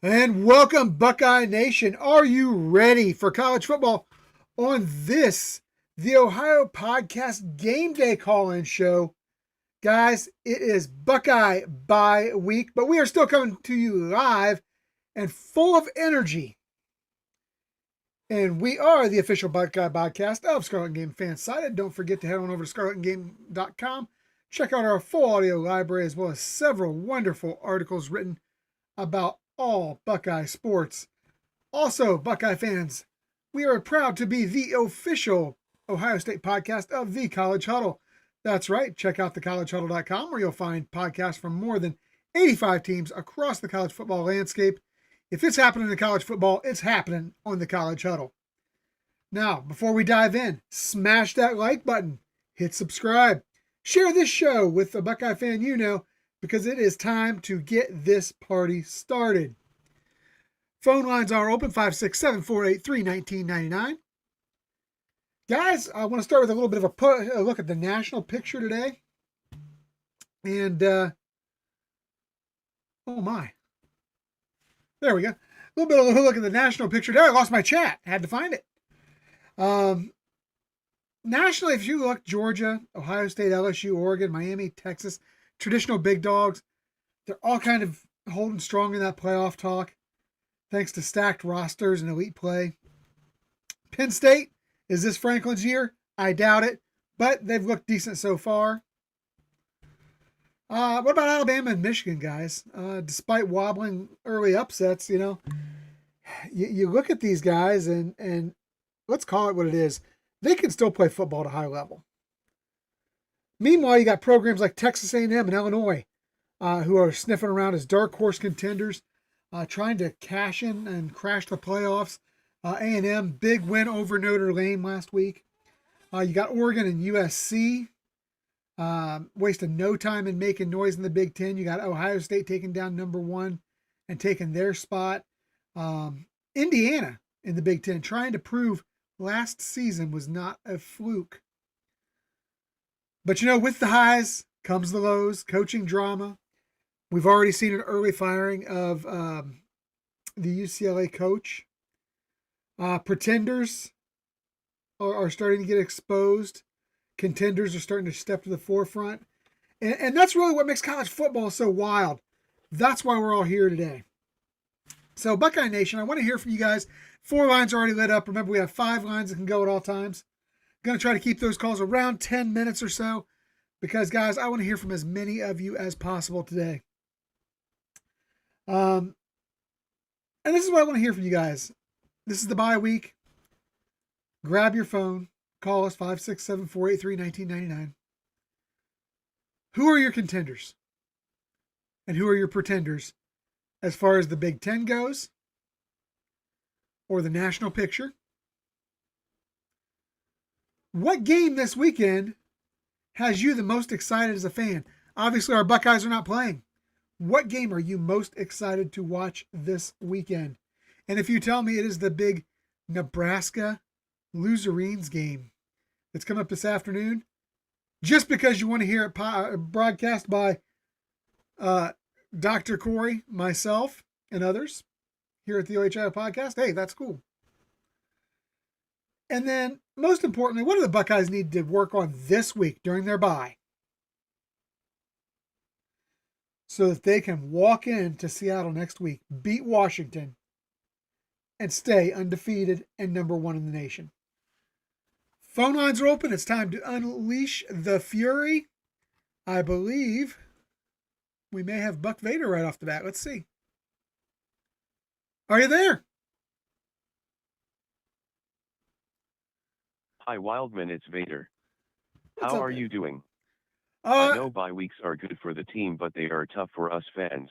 And welcome, Buckeye Nation. Are you ready for college football on this, the Ohio Podcast Game Day call-in show? Guys, it is Buckeye bye week, but we are still coming to you live and full of energy. And we are the official Buckeye podcast of Scarlet and Game Fan Site. And don't forget to head on over to scarletandgame.com. Check out our full audio library as well as several wonderful articles written about all Buckeye sports. Also, Buckeye fans, we are proud to be the official Ohio State podcast of the College Huddle. That's right. Check out thecollegehuddle.com where you'll find podcasts from more than 85 teams across the college football landscape. If it's happening in college football, it's happening on the College Huddle. Now, before we dive in, smash that like button, hit subscribe, share this show with a Buckeye fan you know, because it is time to get this party started. Phone lines are open, 567-483-1999. Guys, I want to start with a little bit of a look at the national picture today. And, oh my. There we go. A little bit of a look at the national picture today. I lost my chat. I had to find it. Nationally, if you look, Georgia, Ohio State, LSU, Oregon, Miami, Texas, traditional big dogs, they're all kind of holding strong in that playoff talk, thanks to stacked rosters and elite play. Penn State, is this Franklin's year? I doubt it, but they've looked decent so far. What about Alabama and Michigan, guys? Despite wobbling early upsets, you look at these guys and let's call it what it is. They can still play football at a high level. Meanwhile, you got programs like Texas A&M and Illinois who are sniffing around as dark horse contenders, trying to cash in and crash the playoffs. A&M, big win over Notre Dame last week. You got Oregon and USC wasting no time in making noise in the Big Ten. You got Ohio State taking down number one and taking their spot. Indiana in the Big Ten trying to prove last season was not a fluke. But with the highs comes the lows, coaching drama. We've already seen an early firing of the UCLA coach. Pretenders are starting to get exposed. Contenders are starting to step to the forefront. And that's really what makes college football so wild. That's why we're all here today. So, Buckeye Nation, I want to hear from you guys. 4 lines are already lit up. Remember, we have 5 lines that can go at all times. Going to try to keep those calls around 10 minutes or so because, guys, I want to hear from as many of you as possible today. And this is what I want to hear from you guys. This is the bye week. Grab your phone. Call us, 567-483-1999. Who are your contenders? And who are your pretenders as far as the Big Ten goes? Or the national picture? What game this weekend has you the most excited as a fan? Obviously, our Buckeyes are not playing. What game are you most excited to watch this weekend? And if you tell me it is the big Nebraska Loserines game that's coming up this afternoon, just because you want to hear it broadcast by Dr. Corey, myself, and others here at the OHIO podcast, hey, that's cool. And then, most importantly, what do the Buckeyes need to work on this week during their bye so that they can walk into Seattle next week, beat Washington, and stay undefeated and number 1 in the nation? Phone lines are open. It's time to unleash the fury. I believe we may have Buck Vader right off the bat. Let's see. Are you there? Hi Wildman, it's Vader. How are you doing? I know bye weeks are good for the team, but they are tough for us fans.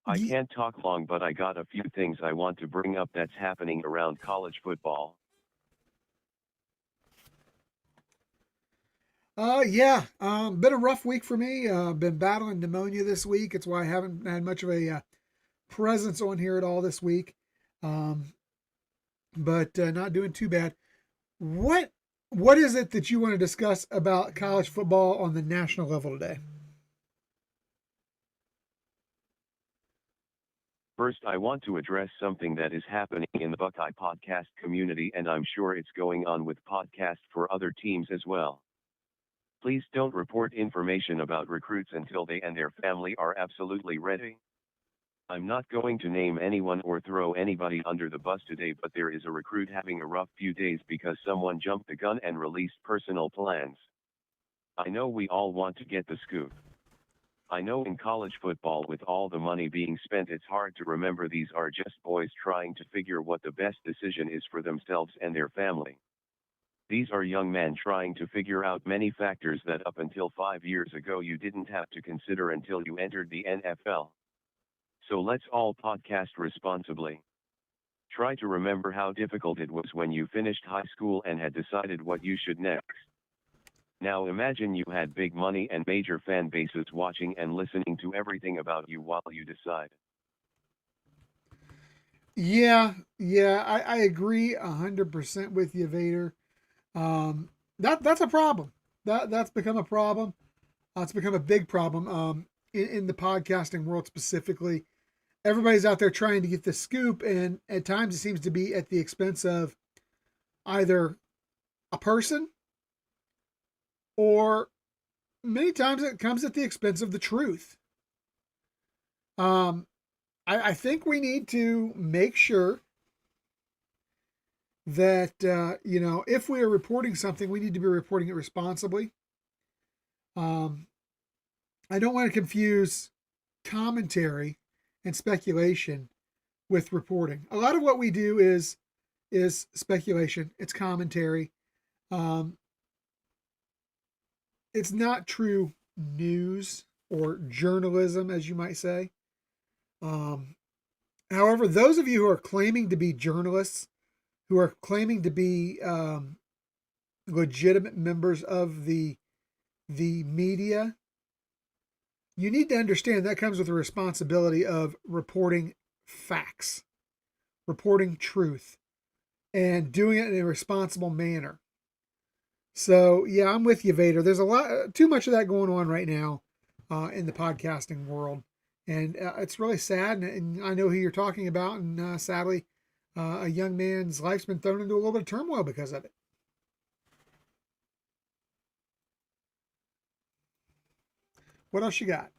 I can't talk long, but I got a few things I want to bring up that's happening around college football. Been a rough week for me. Been battling pneumonia this week. It's why I haven't had much of a presence on here at all this week. But not doing too bad. What is it that you want to discuss about college football on the national level today? First, I want to address something that is happening in the Buckeye podcast community, and I'm sure it's going on with podcasts for other teams as well. Please don't report information about recruits until they and their family are absolutely ready. I'm not going to name anyone or throw anybody under the bus today, but there is a recruit having a rough few days because someone jumped the gun and released personal plans. I know we all want to get the scoop. I know in college football, with all the money being spent, it's hard to remember these are just boys trying to figure what the best decision is for themselves and their family. These are young men trying to figure out many factors that up until 5 years ago you didn't have to consider until you entered the NFL. So let's all podcast responsibly. Try to remember how difficult it was when you finished high school and had decided what you should next. Now imagine you had big money and major fan bases watching and listening to everything about you while you decide. Yeah, I agree 100% with you, Vader. That's a problem. That's become a problem. It's become a big problem in the podcasting world specifically. Everybody's out there trying to get the scoop, and at times it seems to be at the expense of either a person, or many times it comes at the expense of the truth. Um, I think we need to make sure that if we are reporting something, we need to be reporting it responsibly. Um, I don't want to confuse commentary and speculation with reporting. A lot of what we do is speculation. It's commentary. Um, it's not true news or journalism, as you might say. Um, However, those of you who are claiming to be journalists, who are claiming to be legitimate members of the media, you need to understand that comes with a responsibility of reporting facts, reporting truth, and doing it in a responsible manner. So yeah, I'm with you, Vader. There's a lot, too much of that going on right now in the podcasting world, and it's really sad. And I know who you're talking about, and sadly, a young man's life's been thrown into a little bit of turmoil because of it. What else you got?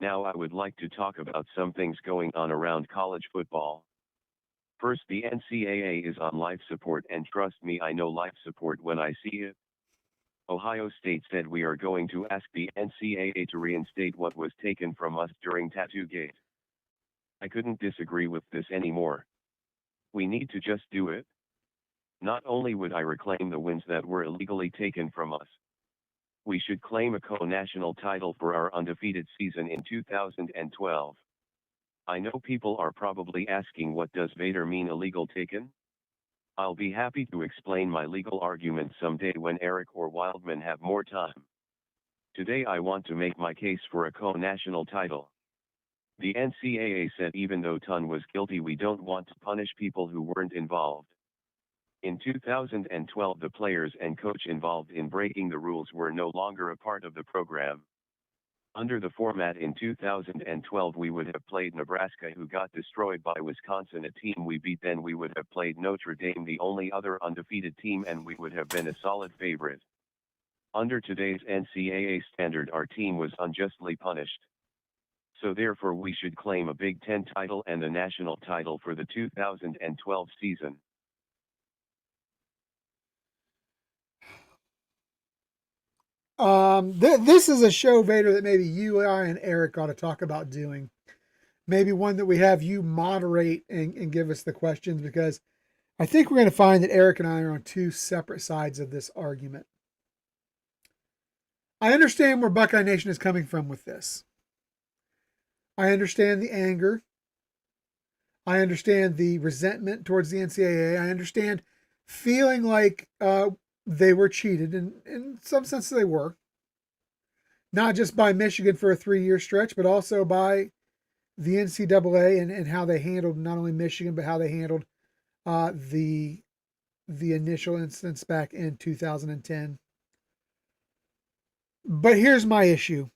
Now I would like to talk about some things going on around college football. First, the NCAA is on life support, and trust me, I know life support when I see it. Ohio State said we are going to ask the NCAA to reinstate what was taken from us during Tattoogate. I couldn't disagree with this anymore. We need to just do it. Not only would I reclaim the wins that were illegally taken from us, we should claim a co-national title for our undefeated season in 2012. I know people are probably asking, what does Vader mean illegal taken? I'll be happy to explain my legal argument someday when Eric or Wildman have more time. Today I want to make my case for a co-national title. The NCAA said even though Ton was guilty, we don't want to punish people who weren't involved. In 2012, the players and coach involved in breaking the rules were no longer a part of the program. Under the format in 2012, we would have played Nebraska, who got destroyed by Wisconsin, a team we beat. Then we would have played Notre Dame, the only other undefeated team, and we would have been a solid favorite. Under today's NCAA standard, our team was unjustly punished. So therefore we should claim a Big Ten title and the national title for the 2012 season. This is a show, Vader, that maybe you, I, and Eric ought to talk about doing. Maybe one that we have you moderate and give us the questions, because I think we're going to find that Eric and I are on two separate sides of this argument. I understand where Buckeye Nation is coming from with this. I understand the anger. I understand the resentment towards the NCAA. I understand feeling like they were cheated, and in some sense they were. Not just by Michigan for a 3-year stretch, but also by the NCAA and how they handled not only Michigan, but how they handled the initial instance back in 2010. But here's my issue.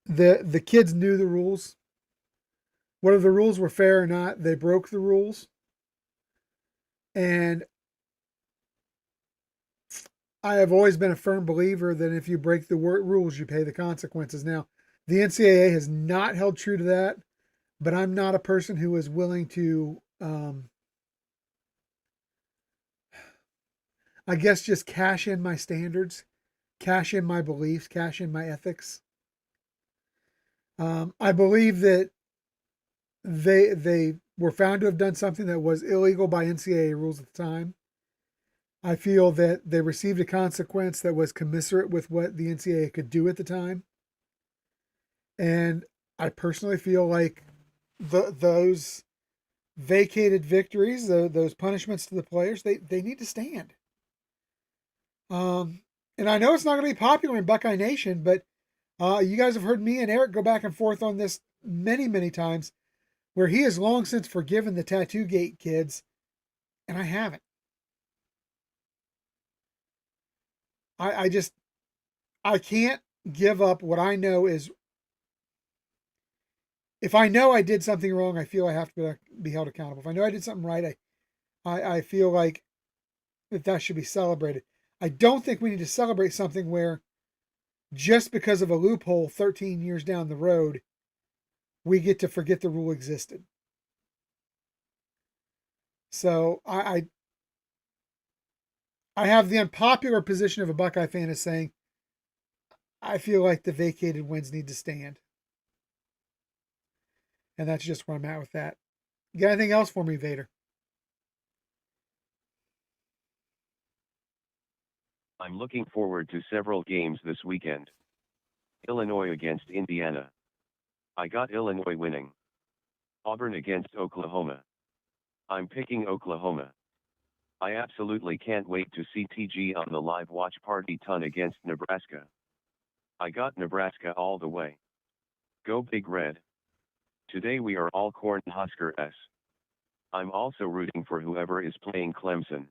The kids knew the rules. Whether the rules were fair or not, they broke the rules. And I have always been a firm believer that if you break the rules, you pay the consequences. Now, the NCAA has not held true to that, but I'm not a person who is willing to, I guess, just cash in my standards, cash in my beliefs, cash in my ethics. I believe that they were found to have done something that was illegal by NCAA rules at the time. I feel that they received a consequence that was commensurate with what the NCAA could do at the time. And I personally feel like those vacated victories, those punishments to the players, they need to stand. Um, and I know it's not going to be popular in Buckeye Nation, but you guys have heard me and Eric go back and forth on this many, many times, where he has long since forgiven the Tattoo Gate kids, and I haven't. I just I can't give up what I know is, if I know I did something wrong, I feel I have to be held accountable. If I know I did something right, I feel like that should be celebrated. I don't think we need to celebrate something where just because of a loophole 13 years down the road, we get to forget the rule existed. So I have the unpopular position of a Buckeye fan as saying I feel like the vacated wins need to stand. And that's just where I'm at with that. You got anything else for me, Vader? I'm looking forward to several games this weekend. Illinois against Indiana. I got Illinois winning. Auburn against Oklahoma. I'm picking Oklahoma. I absolutely can't wait to see TG on the live watch party ton against Nebraska. I got Nebraska all the way. Go Big Red. Today we are all Cornhuskers. I'm also rooting for whoever is playing Clemson.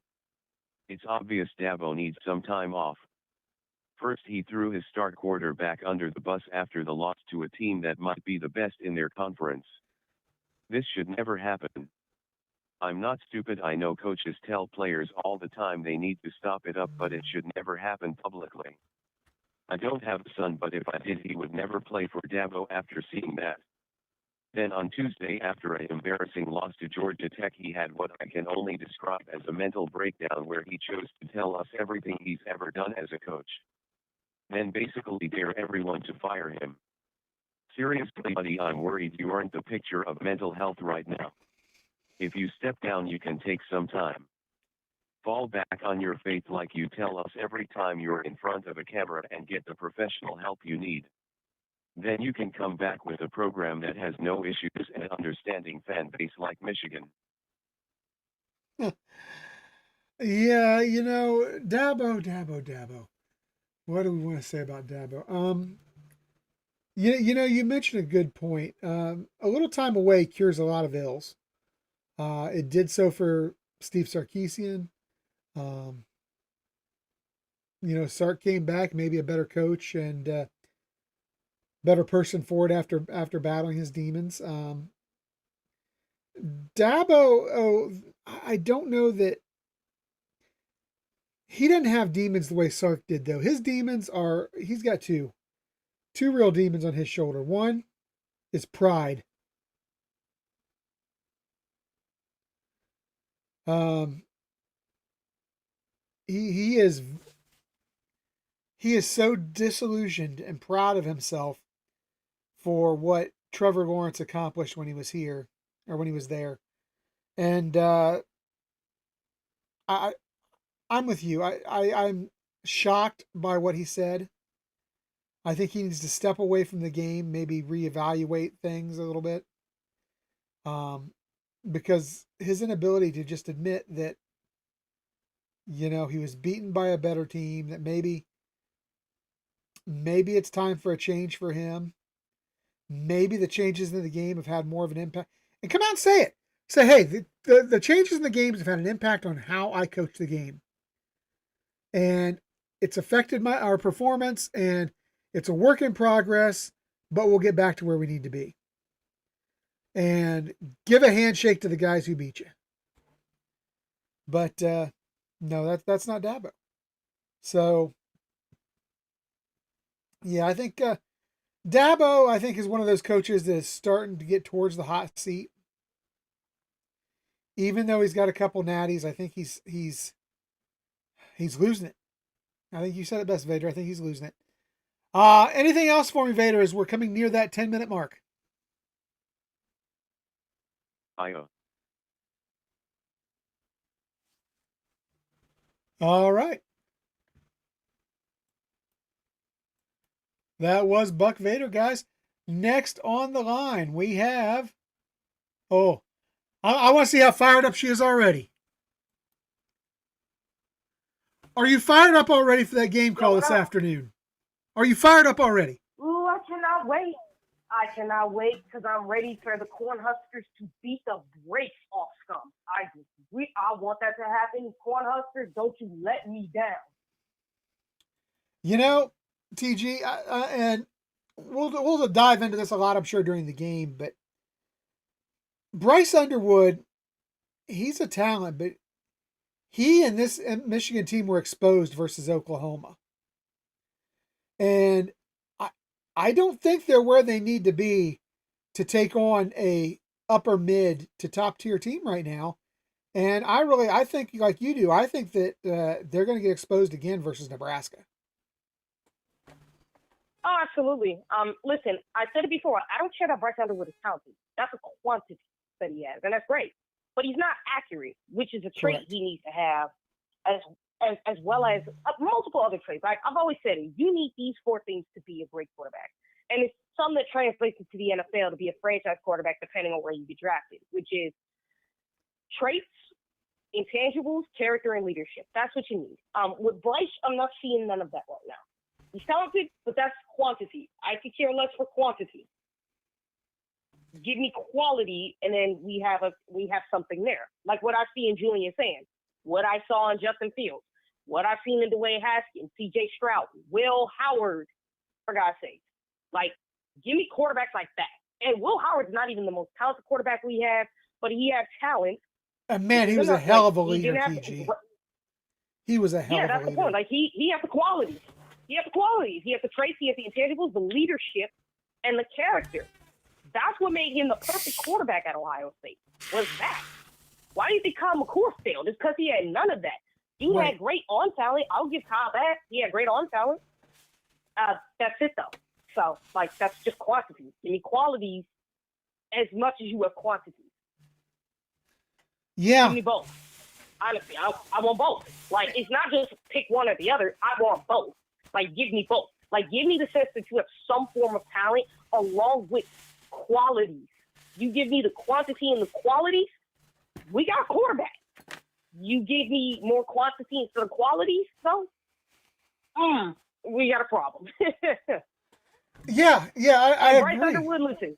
It's obvious Dabo needs some time off. First he threw his star quarterback under the bus after the loss to a team that might be the best in their conference. This should never happen. I'm not stupid. I know coaches tell players all the time they need to stop it up, but it should never happen publicly. I don't have a son, but if I did, he would never play for Dabo after seeing that. Then on Tuesday, after an embarrassing loss to Georgia Tech, he had what I can only describe as a mental breakdown where he chose to tell us everything he's ever done as a coach. Then basically dare everyone to fire him. Seriously, buddy, I'm worried you aren't the picture of mental health right now. If you step down, you can take some time. Fall back on your faith like you tell us every time you're in front of a camera and get the professional help you need. Then you can come back with a program that has no issues and an understanding fan base like Michigan. Yeah, Dabo. What do we want to say about Dabo? You mentioned a good point. A little time away cures a lot of ills. It did so for Steve Sarkisian. Um, Sark came back, maybe a better coach and better person for it after battling his demons. Dabo, I don't know that he didn't have demons the way Sark did though. His demons he's got two real demons on his shoulder. One is pride. Um, he is so disillusioned and proud of himself for what Trevor Lawrence accomplished when he was here or when he was there. And I I'm with you. I'm shocked by what he said. I think he needs to step away from the game, maybe reevaluate things a little bit. Um, because his inability to just admit that he was beaten by a better team, that maybe it's time for a change for him. Maybe the changes in the game have had more of an impact. And come out and say it. Say, hey, the changes in the games have had an impact on how I coach the game. And it's affected our performance, and it's a work in progress, but we'll get back to where we need to be. And give a handshake to the guys who beat you. But no, that's not Dabo. So yeah, I think Dabo, I think, is one of those coaches that is starting to get towards the hot seat. Even though he's got a couple natties, I think he's losing it. I think you said it best, Vader. I think he's losing it. Anything else for me, Vader, as we're coming near that 10-minute mark? All right. That was Buck Vader, guys. Next on the line, we have... Oh, I want to see how fired up she is already. Are you fired up already for that game call this afternoon? Are you fired up already? Ooh, I cannot wait. I cannot wait because I'm ready for the Cornhuskers to beat the brakes off Scum. I want that to happen. Cornhuskers, don't you let me down. You know, TG, and we'll dive into this a lot, I'm sure, during the game, but Bryce Underwood, he's a talent, but he and this Michigan team were exposed versus Oklahoma. And I don't think they're where they need to be to take on a upper mid to top tier team right now. And I think like you do, I think that they're going to get exposed again versus Nebraska. Oh, absolutely. Listen, I said it before. I don't care that Bryce Underwood is talented. That's a quantity that he has, and that's great. But he's not accurate, which is a trait he needs to have, as well as multiple other traits. Like I've always said, you need these four things to be a great quarterback. And it's some that translates into the NFL to be a franchise quarterback, depending on where you get drafted, which is traits, intangibles, character, and leadership. That's what you need. With Bryce, I'm not seeing none of that right now. He's talented, but that's quantity. I could care less for quantity. Give me quality, and then we have something there. Like what I see in Julian Sands, what I saw in Justin Fields, what I've seen in Dwayne Haskins, C.J. Stroud, Will Howard, for God's sake. Like, give me quarterbacks like that. And Will Howard's not even the most talented quarterback we have, but he has talent. And man, he was a hell of a leader, PG. He was a hell of a leader. Yeah, that's the point. Like, he has the qualities. He has the qualities. He has the traits. He has the intangibles, the leadership, and the character. That's what made him the perfect quarterback at Ohio State, was that. Why do you think Kyle McCoy failed? It's because he had none of that. He had great on talent. I'll give Kyle that. He had great on talent. That's it, though. So, like, that's just quantity. Give me qualities as much as you have quantities. Yeah. Give me both. Honestly, I want both. Like, it's not just pick one or the other. I want both. Like, give me both. Like, give me the sense that you have some form of talent along with qualities. You give me the quantity and the qualities, we got a quarterback. You give me more quantity instead of qualities, so we got a problem. Yeah, I Bryce agree. Underwood, listen.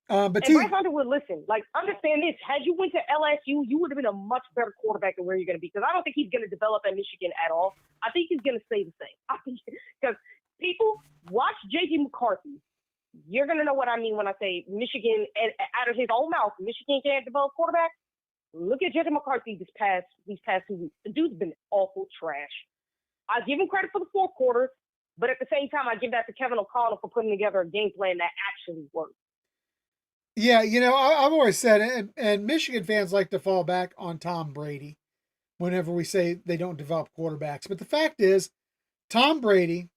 Bryce Underwood, listen. Like, understand this. Had you went to LSU, you would have been a much better quarterback than where you're going to be. Because I don't think he's going to develop at Michigan at all. I think he's going to stay the same. I think because people watch J.J. McCarthy. You're going to know what I mean when I say Michigan, and out of his own mouth, Michigan can't develop quarterback. Look at J.J. McCarthy these past 2 weeks. The dude's been awful trash. I give him credit for the fourth quarter, but at the same time, I give that to Kevin O'Connell for putting together a game plan that actually worked. Yeah, you know, I've always said, and Michigan fans like to fall back on Tom Brady whenever we say they don't develop quarterbacks. But the fact is, Tom Brady,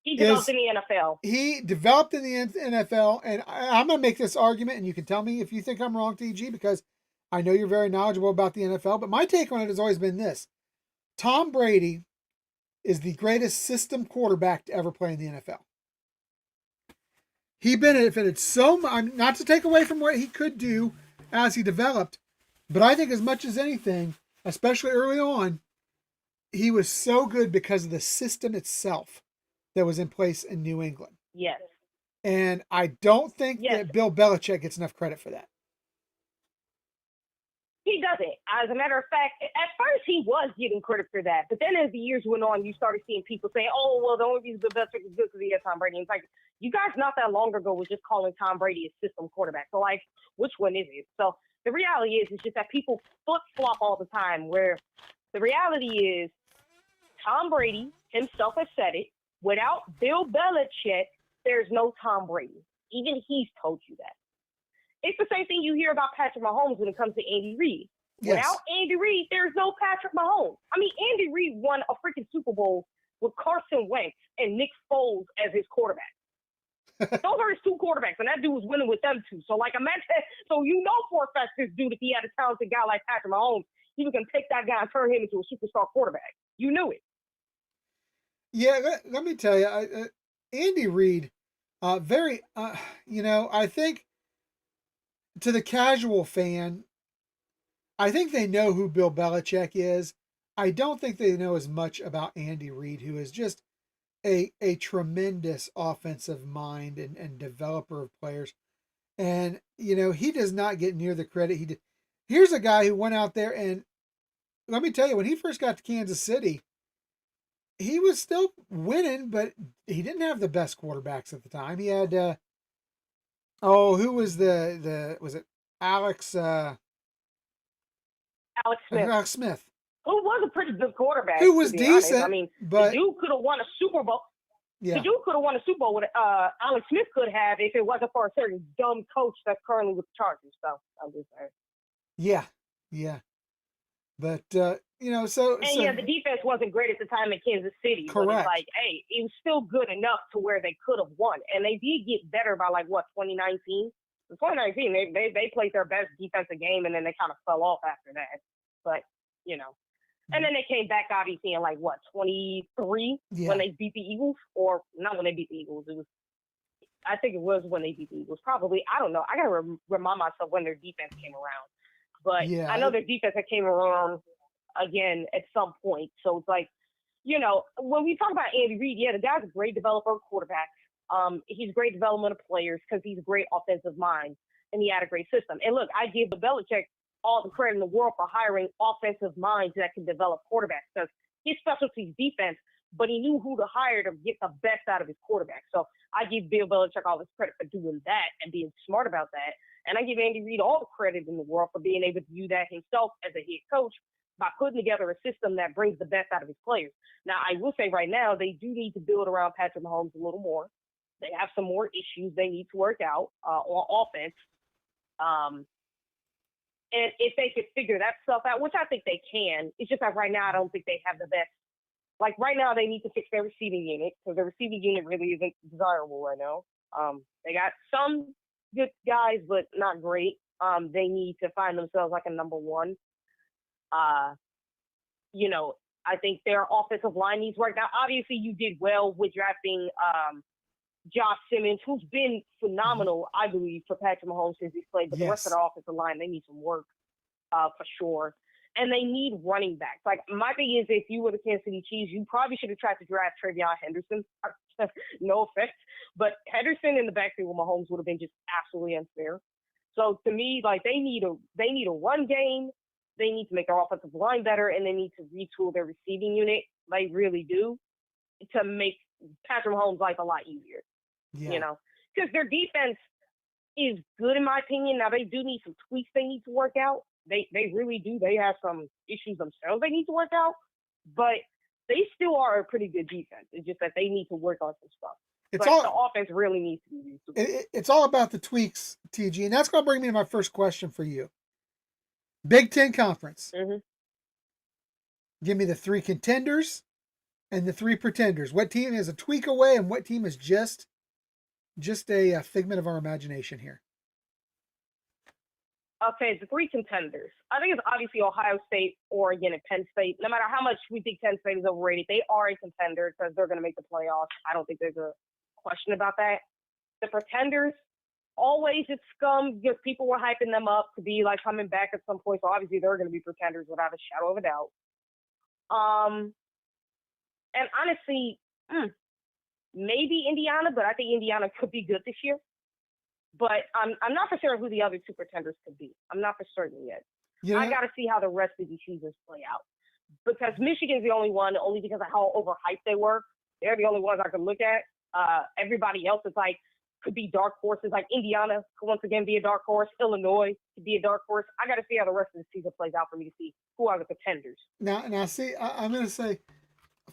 he developed in the NFL. He developed in the NFL, and I'm going to make this argument, and you can tell me if you think I'm wrong, TG, because I know you're very knowledgeable about the NFL, but my take on it has always been this. Tom Brady is the greatest system quarterback to ever play in the NFL. He benefited so much, not to take away from what he could do as he developed, but I think as much as anything, especially early on, he was so good because of the system itself that was in place in New England. Yes. And I don't think that Bill Belichick gets enough credit for that. He doesn't. As a matter of fact, at first he was getting credit for that, but then as the years went on, you started seeing people say, "Oh, well, the only reason Bill Belichick is good because he had Tom Brady." And it's like you guys not that long ago was just calling Tom Brady a system quarterback. So like, which one is it? So the reality is, it's just that people flip flop all the time. Where the reality is, Tom Brady himself has said it. Without Bill Belichick, there's no Tom Brady. Even he's told you that. It's the same thing you hear about Patrick Mahomes when it comes to Andy Reid. Yes. Without Andy Reid, there's no Patrick Mahomes. I mean, Andy Reid won a freaking Super Bowl with Carson Wentz and Nick Foles as his quarterback. Those are his two quarterbacks, and that dude was winning with them two. So, like, imagine, so you know for a fact this dude, if he had a talented guy like Patrick Mahomes, he was going to take that guy and turn him into a superstar quarterback. You knew it. Yeah, let me tell you, Andy Reid, very, I think to the casual fan, I think they know who Bill Belichick is. I don't think they know as much about Andy Reid, who is just a tremendous offensive mind and developer of players. And, he does not get near the credit he did. Here's a guy who went out there and let me tell you, when he first got to Kansas City, he was still winning, but he didn't have the best quarterbacks at the time. He had, who was was it Alex? Alex Smith. Alex Smith. Who was a pretty good quarterback. Who was decent. Honest. I mean, but the dude could have won a Super Bowl. Yeah. The dude could have won a Super Bowl with Alex Smith could have if it wasn't for a certain dumb coach that's currently with the Chargers. So I'm just saying. Yeah. But so the defense wasn't great at the time in Kansas City. Correct. But it's like, hey, it was still good enough to where they could have won, and they did get better by 2019. In 2019, they played their best defensive game, and then they kind of fell off after that. But and then they came back obviously in 23 when they beat the Eagles, or not when they beat the Eagles. I think it was when they beat the Eagles. Probably, I don't know. I gotta remind myself when their defense came around. But yeah, I know their defense came around again at some point. So it's like, when we talk about Andy Reid, the guy's a great developer of quarterbacks. He's a great development of players because he's a great offensive mind and he had a great system. And look, I give Belichick all the credit in the world for hiring offensive minds that can develop quarterbacks because his specialty is defense, but he knew who to hire to get the best out of his quarterback. So I give Bill Belichick all this credit for doing that and being smart about that. And I give Andy Reid all the credit in the world for being able to do that himself as a head coach by putting together a system that brings the best out of his players. Now, I will say right now, they do need to build around Patrick Mahomes a little more. They have some more issues they need to work out on offense. And if they could figure that stuff out, which I think they can, it's just that right now I don't think they have the best. Like right now they need to fix their receiving unit because their receiving unit really isn't desirable right now. They got some good guys, but not great. They need to find themselves like a number one. I think their offensive line needs work. Now, obviously, you did well with drafting Josh Simmons, who's been phenomenal, I believe, for Patrick Mahomes since he's played. But the rest of the offensive line, they need some work for sure. And they need running backs. Like, my thing is, if you were the Kansas City Chiefs, you probably should have tried to draft Travion Henderson. No offense. But Henderson in the backfield with Mahomes would have been just absolutely unfair. So, to me, they need a run game. They need to make their offensive line better, and they need to retool their receiving unit. They really do, to make Patrick Mahomes' life a lot easier. Because their defense is good in my opinion. Now, they do need some tweaks they need to work out. They really do. They have some issues themselves they need to work out, but they still are a pretty good defense. It's just that they need to work on some stuff. The offense really needs to be retooled. It's all about the tweaks, TG, and that's going to bring me to my first question for you. Big Ten Conference. Mm-hmm. Give me the 3 contenders and the 3 pretenders. What team is a tweak away and what team is just a figment of our imagination here? Okay, the 3 contenders. I think it's obviously Ohio State, Oregon, and Penn State. No matter how much we think Penn State is overrated, they are a contender because they're going to make the playoffs. I don't think there's a question about that. The pretenders, always it's scum because people were hyping them up to be coming back at some point. So obviously they're going to be pretenders without a shadow of a doubt. And honestly, maybe Indiana, but I think Indiana could be good this year. But I'm not for sure who the other 2 pretenders could be. I'm not for certain yet. I You got to see how the rest of these seasons play out because Michigan's the only one, only because of how overhyped they were. They're the only ones I can look at. Everybody else is like could be dark horses. Like Indiana could once again be a dark horse. Illinois could be a dark horse. I got to see how the rest of the season plays out for me to see who are the contenders. now see, I'm going to say,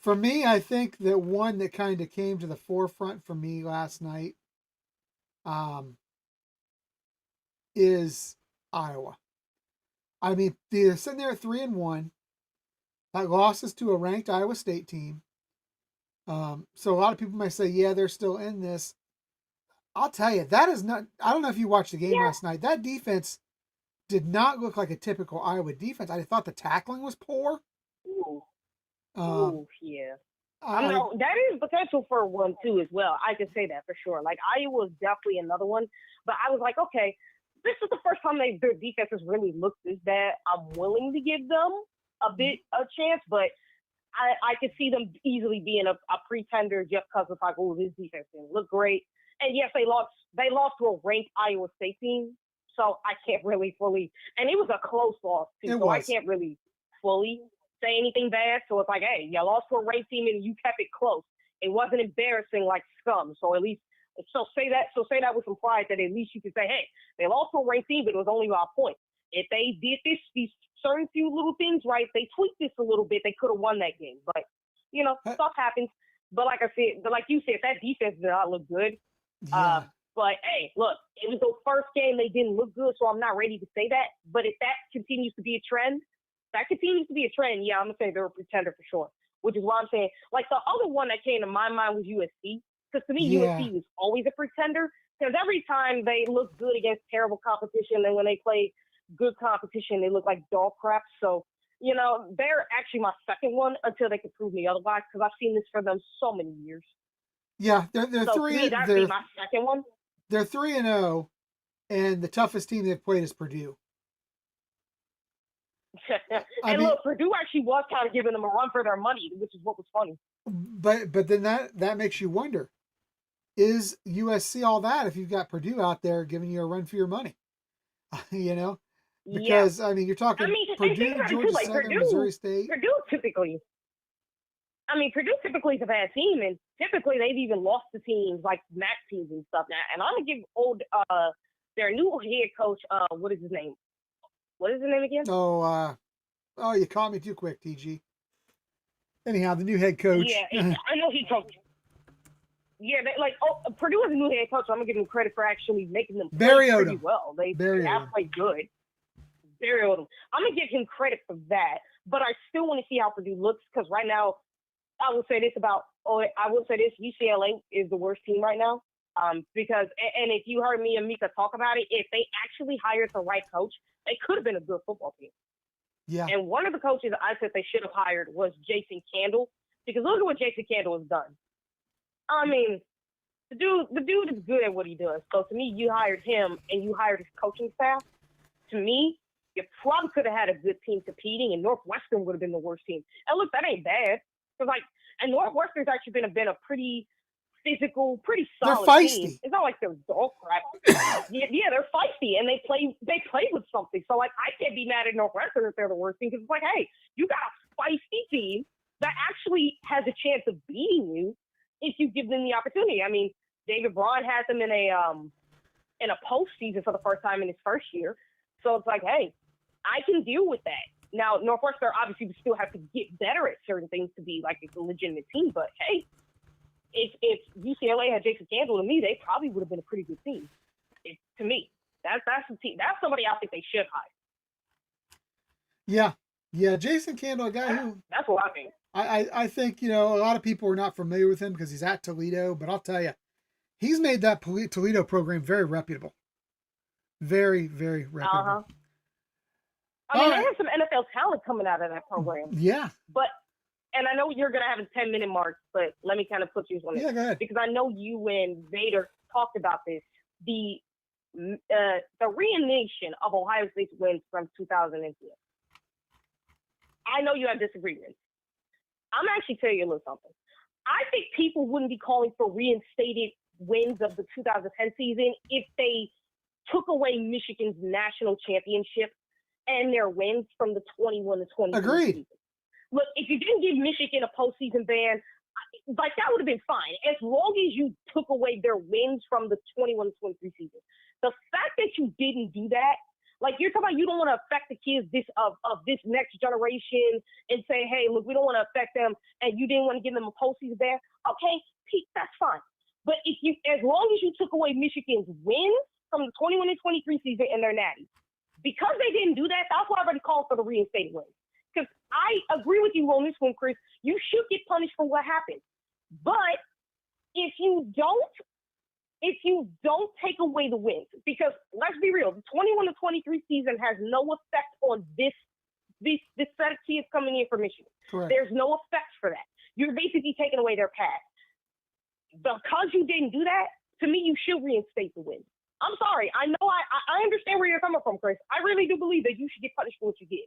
for me, I think that one that kind of came to the forefront for me last night, is Iowa. I mean, they're sitting there at 3-1. That losses to a ranked Iowa State team. So a lot of people might say, yeah, they're still in this. I'll tell you, that is not. I don't know if you watched the game Yeah. last night. That defense did not look like a typical Iowa defense. I thought the tackling was poor. Ooh, yeah. I, That is potential for one too as well. I can say that for sure. Like Iowa was definitely another one, but I was like, okay, this is the first time their defense has really looked this bad. I'm willing to give them a chance, but I could see them easily being a pretender just because it's like, oh, this defense didn't look great. And yes, they lost to a ranked Iowa State team, so I can't really fully. And it was a close loss too, so I can't really fully say anything bad. So it's like, hey, you lost to a ranked team and you kept it close. It wasn't embarrassing like scum. So at least, say that with some pride that at least you could say, hey, they lost to a ranked team, but it was only by a point. If they did these certain few little things right, they tweaked this a little bit, they could have won that game. But stuff happens. But like I said, like you said, that defense did not look good. yeah. But hey, look, it was the first game they didn't look good, so I'm not ready to say that. But if that continues to be a trend, yeah, I'm gonna say they're a pretender for sure. Which is why I'm saying, like the other one that came to my mind was USC, because to me USC was always a pretender. Because every time they look good against terrible competition, and when they play good competition, they look like dog crap. So they're actually my second one until they can prove me otherwise. Because I've seen this for them so many years. Yeah, they're so three. To me, that'd be my second one. They're 3-0, and the toughest team they've played is Purdue. Look, Purdue actually was kind of giving them a run for their money, which is what was funny. But then that makes you wonder: is USC all that if you've got Purdue out there giving you a run for your money? Because yeah. You're talking Purdue, Georgia Southern, Missouri State. Purdue typically is a bad team, and typically they've even lost to teams like MAC teams and stuff. Now, and I'm gonna give their new head coach, what is his name? What is his name again? Oh, you caught me too quick, TG. Anyhow, the new head coach. Yeah, I know he coached. Yeah, Purdue is a new head coach, so I'm gonna give him credit for actually making them play pretty well. They have played good. Barry Odom. I'm gonna give him credit for that, but I still want to see how Purdue looks because right now, I will say this: UCLA is the worst team right now. Because if you heard me and Mika talk about it, if they actually hired the right coach, they could have been a good football team. Yeah. And one of the coaches I said they should have hired was Jason Candle, because look at what Jason Candle has done. I mean, the dude is good at what he does. So to me, you hired him and you hired his coaching staff. To me, you probably could have had a good team competing, and Northwestern would have been the worst team. And look, that ain't bad. And Northwestern's actually been a pretty physical, pretty solid they're feisty. team. It's not like they're dog crap. yeah, they're feisty, and they play with something. So I can't be mad at Northwestern if they're the worst team, because it's like, hey, you got a feisty team that actually has a chance of beating you if you give them the opportunity. I mean, David Braun has them in a postseason for the first time in his first year. So it's like, hey, I can deal with that. Now, Northwestern obviously would still have to get better at certain things to be like a legitimate team. But hey, if UCLA had Jason Candle, to me, they probably would have been a pretty good team. To me, that's the team. That's somebody I think they should hire. Yeah, Jason Candle, a guy who. That's what I think. I think a lot of people are not familiar with him because he's at Toledo, but I'll tell you, he's made that Toledo program very reputable. Very, very reputable. Uh-huh. I mean, they have some NFL talent coming out of that program. Yeah. And I know you're going to have a 10-minute mark, but let me kind of put you on this. Yeah, go ahead. Because I know you and Vader talked about this. The reignition of Ohio State's wins from 2010. I know you have disagreements. I'm actually telling you a little something. I think people wouldn't be calling for reinstated wins of the 2010 season if they took away Michigan's national championship and their wins from the 21 to 23 Agreed. season. Look, if you didn't give Michigan a postseason ban, like that would have been fine, as long as you took away their wins from the 21 to 23 season. The fact that you didn't do that, like you're talking about, you don't want to affect the kids of this next generation and say, hey, look, we don't want to affect them, and you didn't want to give them a postseason ban. Okay, Pete, that's fine. But as long as you took away Michigan's wins from the 21 to 23 season and their natty, because they didn't do that, that's why I already called for the reinstated wins. Because I agree with you on this one, Chris. You should get punished for what happened. But if you don't take away the wins, because let's be real, the 21 to 23 season has no effect on this set of kids coming in for Michigan. Correct. There's no effect for that. You're basically taking away their past. Because you didn't do that, to me, you should reinstate the wins. I'm sorry. I know I understand where you're coming from, Chris. I really do believe that you should get punished for what you did.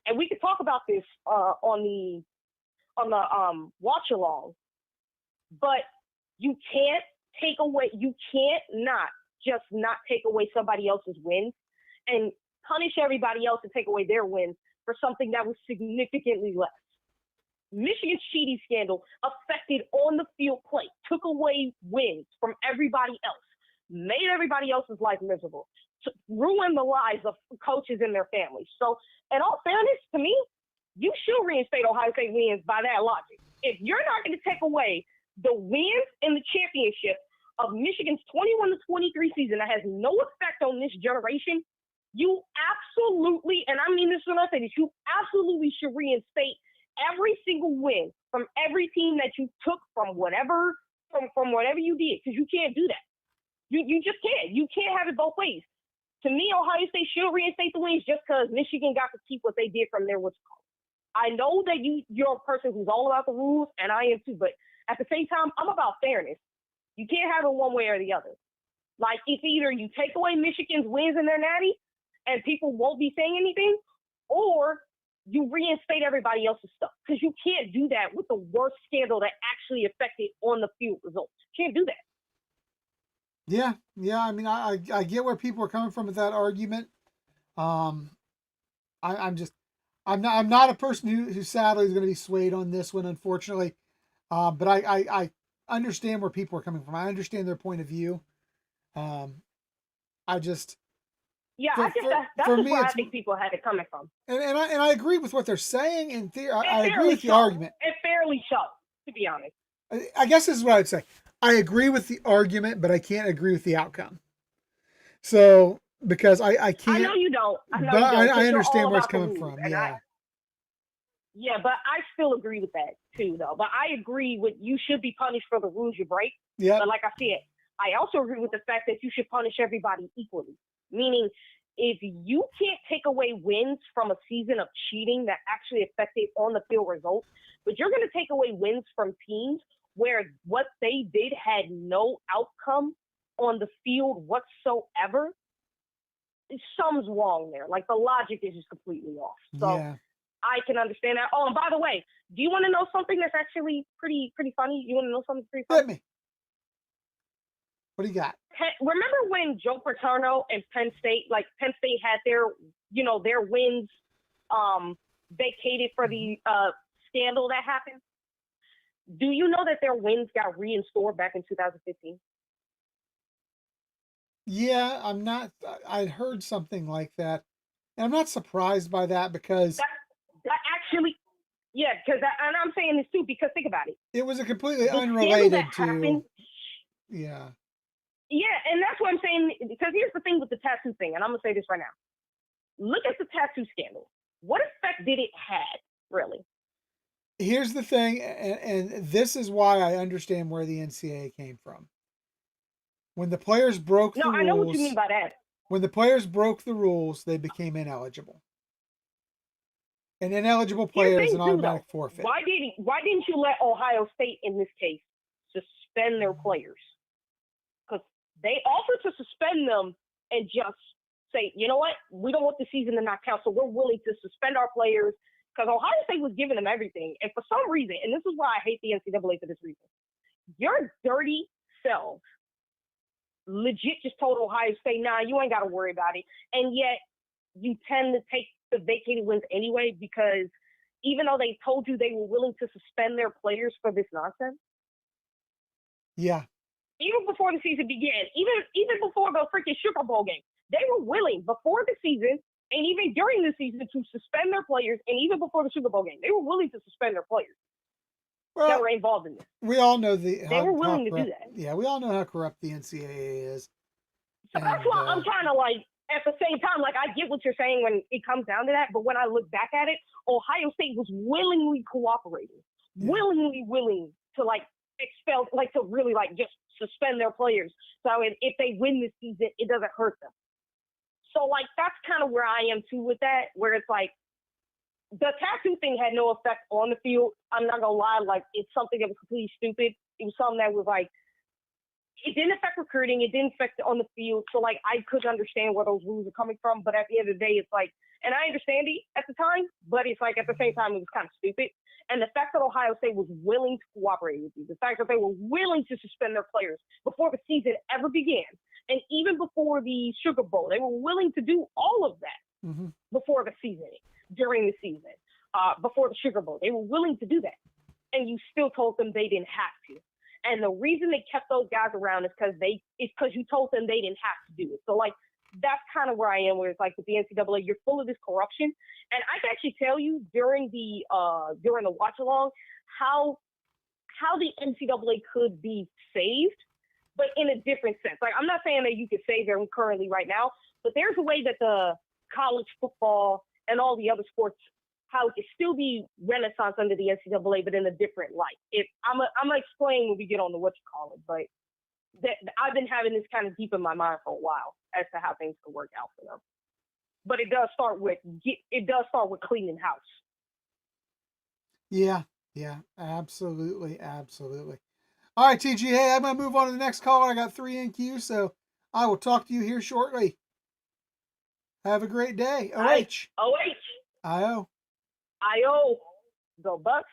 And we could talk about this on the watch along. But you can't not take away somebody else's wins and punish everybody else and take away their wins for something that was significantly less. Michigan's cheating scandal affected on the field play, took away wins from everybody else, made everybody else's life miserable, ruined the lives of coaches and their families. So, in all fairness, to me, you should reinstate Ohio State wins by that logic. If you're not going to take away the wins in the championship of Michigan's 21 to 23 season that has no effect on this generation, you absolutely, and I mean this when I say this, you absolutely should reinstate every single win from every team that you took from whatever you did, because you can't do that. You just can't. You can't have it both ways. To me, Ohio State should reinstate the wins just because Michigan got to keep what they did from their what's called. I know that you're a person who's all about the rules, and I am too, but at the same time, I'm about fairness. You can't have it one way or the other. Like, it's either you take away Michigan's wins in their natty and people won't be saying anything, or you reinstate everybody else's stuff, because you can't do that with the worst scandal that actually affected on the field results. You can't do that. Yeah. I mean, I get where people are coming from with that argument. I'm not a person who sadly is going to be swayed on this one, unfortunately. But I understand where people are coming from. I understand their point of view. That's just where I think people had it coming from. And I agree with what they're saying in theory. I agree with the so. argument. It fairly so, to be honest. I guess this is what I'd say. I agree with the argument, but I can't agree with the outcome. So, because I can't. I know you don't. I understand where it's coming from. Yeah, but I still agree with that too, though. But I agree with you should be punished for the rules you break. Yeah. But like I said, I also agree with the fact that you should punish everybody equally. Meaning, if you can't take away wins from a season of cheating that actually affected on the field results, but you're going to take away wins from teams where what they did had no outcome on the field whatsoever, something's wrong there. Like, the logic is just completely off. So yeah. I can understand that. Oh, and by the way, do you want to know something that's actually pretty funny? You want to know something pretty funny? Hit me. What do you got? Remember when Joe Paterno and Penn State had their wins vacated for the scandal that happened? Do you know that their wins got reinstored back in 2015? Yeah, I'd heard something like that. And I'm not surprised by that, because that actually, yeah, and I'm saying this too, because think about it. It was a completely unrelated to. Happened, yeah. Yeah, and that's what I'm saying, because here's the thing with the tattoo thing, and I'm going to say this right now. Look at the tattoo scandal. What effect did it have, really? Here's the thing, and this is why I understand where the NCAA came from. When the players broke the rules... No, I know what you mean by that. When the players broke the rules, they became ineligible. An ineligible player is an automatic forfeit. Why didn't you let Ohio State, in this case, suspend their players? Because they offered to suspend them and just say, you know what, we don't want the season to not count, so we're willing to suspend our players, because Ohio State was giving them everything. And for some reason, and this is why I hate the NCAA for this reason, your dirty selves legit just told Ohio State, nah, you ain't got to worry about it. And yet you tend to take the vacated wins anyway, because even though they told you they were willing to suspend their players for this nonsense. Yeah. Even before the season began, even before the freaking Sugar Bowl game, they were willing before the season and even during the season to suspend their players, and even before the Sugar Bowl game, they were willing to suspend their players that were involved in this. We all know they were willing to do that. Yeah, we all know how corrupt the NCAA is. So that's why I'm kind of like, at the same time, like, I get what you're saying when it comes down to that, but when I look back at it, Ohio State was willingly cooperating, willingly willing to, like, expel, like, to really, like, just suspend their players. So if they win this season, it doesn't hurt them. So, like, that's kind of where I am, too, with that, where it's like, the tattoo thing had no effect on the field. I'm not going to lie. Like, it's something that was completely stupid. It was something that was, like, it didn't affect recruiting. It didn't affect it on the field. So, like, I could understand where those rules are coming from. But at the end of the day, it's like, and I understand it at the time, but it's like, at the same time, it was kind of stupid. And the fact that Ohio State was willing to cooperate with you, the fact that they were willing to suspend their players before the season ever began, and even before the Sugar Bowl, they were willing to do all of that before the season, during the season, before the Sugar Bowl. They were willing to do that. And you still told them they didn't have to. And the reason they kept those guys around is because you told them they didn't have to do it. So, like, that's kind of where I am, where it's like with the NCAA, you're full of this corruption. And I can actually tell you during the watch along how the NCAA could be saved, but in a different sense. Like, I'm not saying that you could save them currently right now, but there's a way that the college football and all the other sports, how it could still be renaissance under the NCAA, but in a different light. I'm gonna explain when we get on to what you call it, but I've been having this kind of deep in my mind for a while as to how things could work out for them. But it does start with cleaning house. Yeah, absolutely. All right, TG, hey, I'm gonna move on to the next caller. I got 3 in queue, so I will talk to you here shortly. Have a great day. OH. IO. Go Bucks.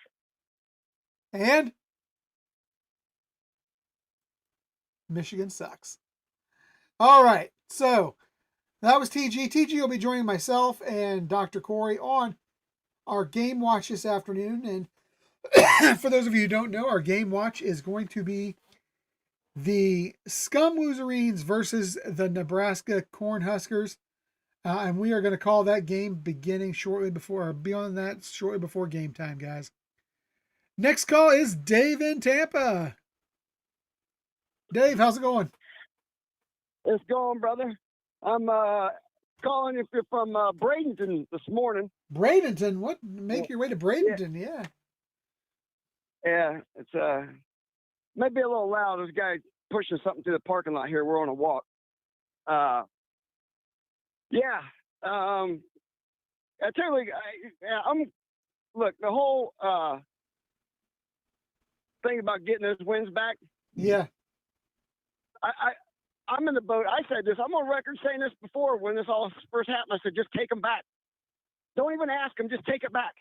And Michigan sucks. All right, so that was TG. TG will be joining myself and Dr. Corey on our game watch this afternoon. And for those of you who don't know, our game watch is going to be the Scum Loserines versus the Nebraska Cornhuskers. And we are going to call that game beginning shortly before game time, guys. Next call is Dave in Tampa. Dave, how's it going? It's going, brother. I'm calling you from Bradenton this morning. Bradenton? What? Make your way to Bradenton, yeah. Yeah, it's maybe a little loud. There's a guy pushing something through the parking lot here. We're on a walk. I tell you, look, the whole thing about getting those wins back. Yeah. I'm in the boat. I said this. I'm on record saying this before when this all first happened. I said, just take them back. Don't even ask them. Just take it back.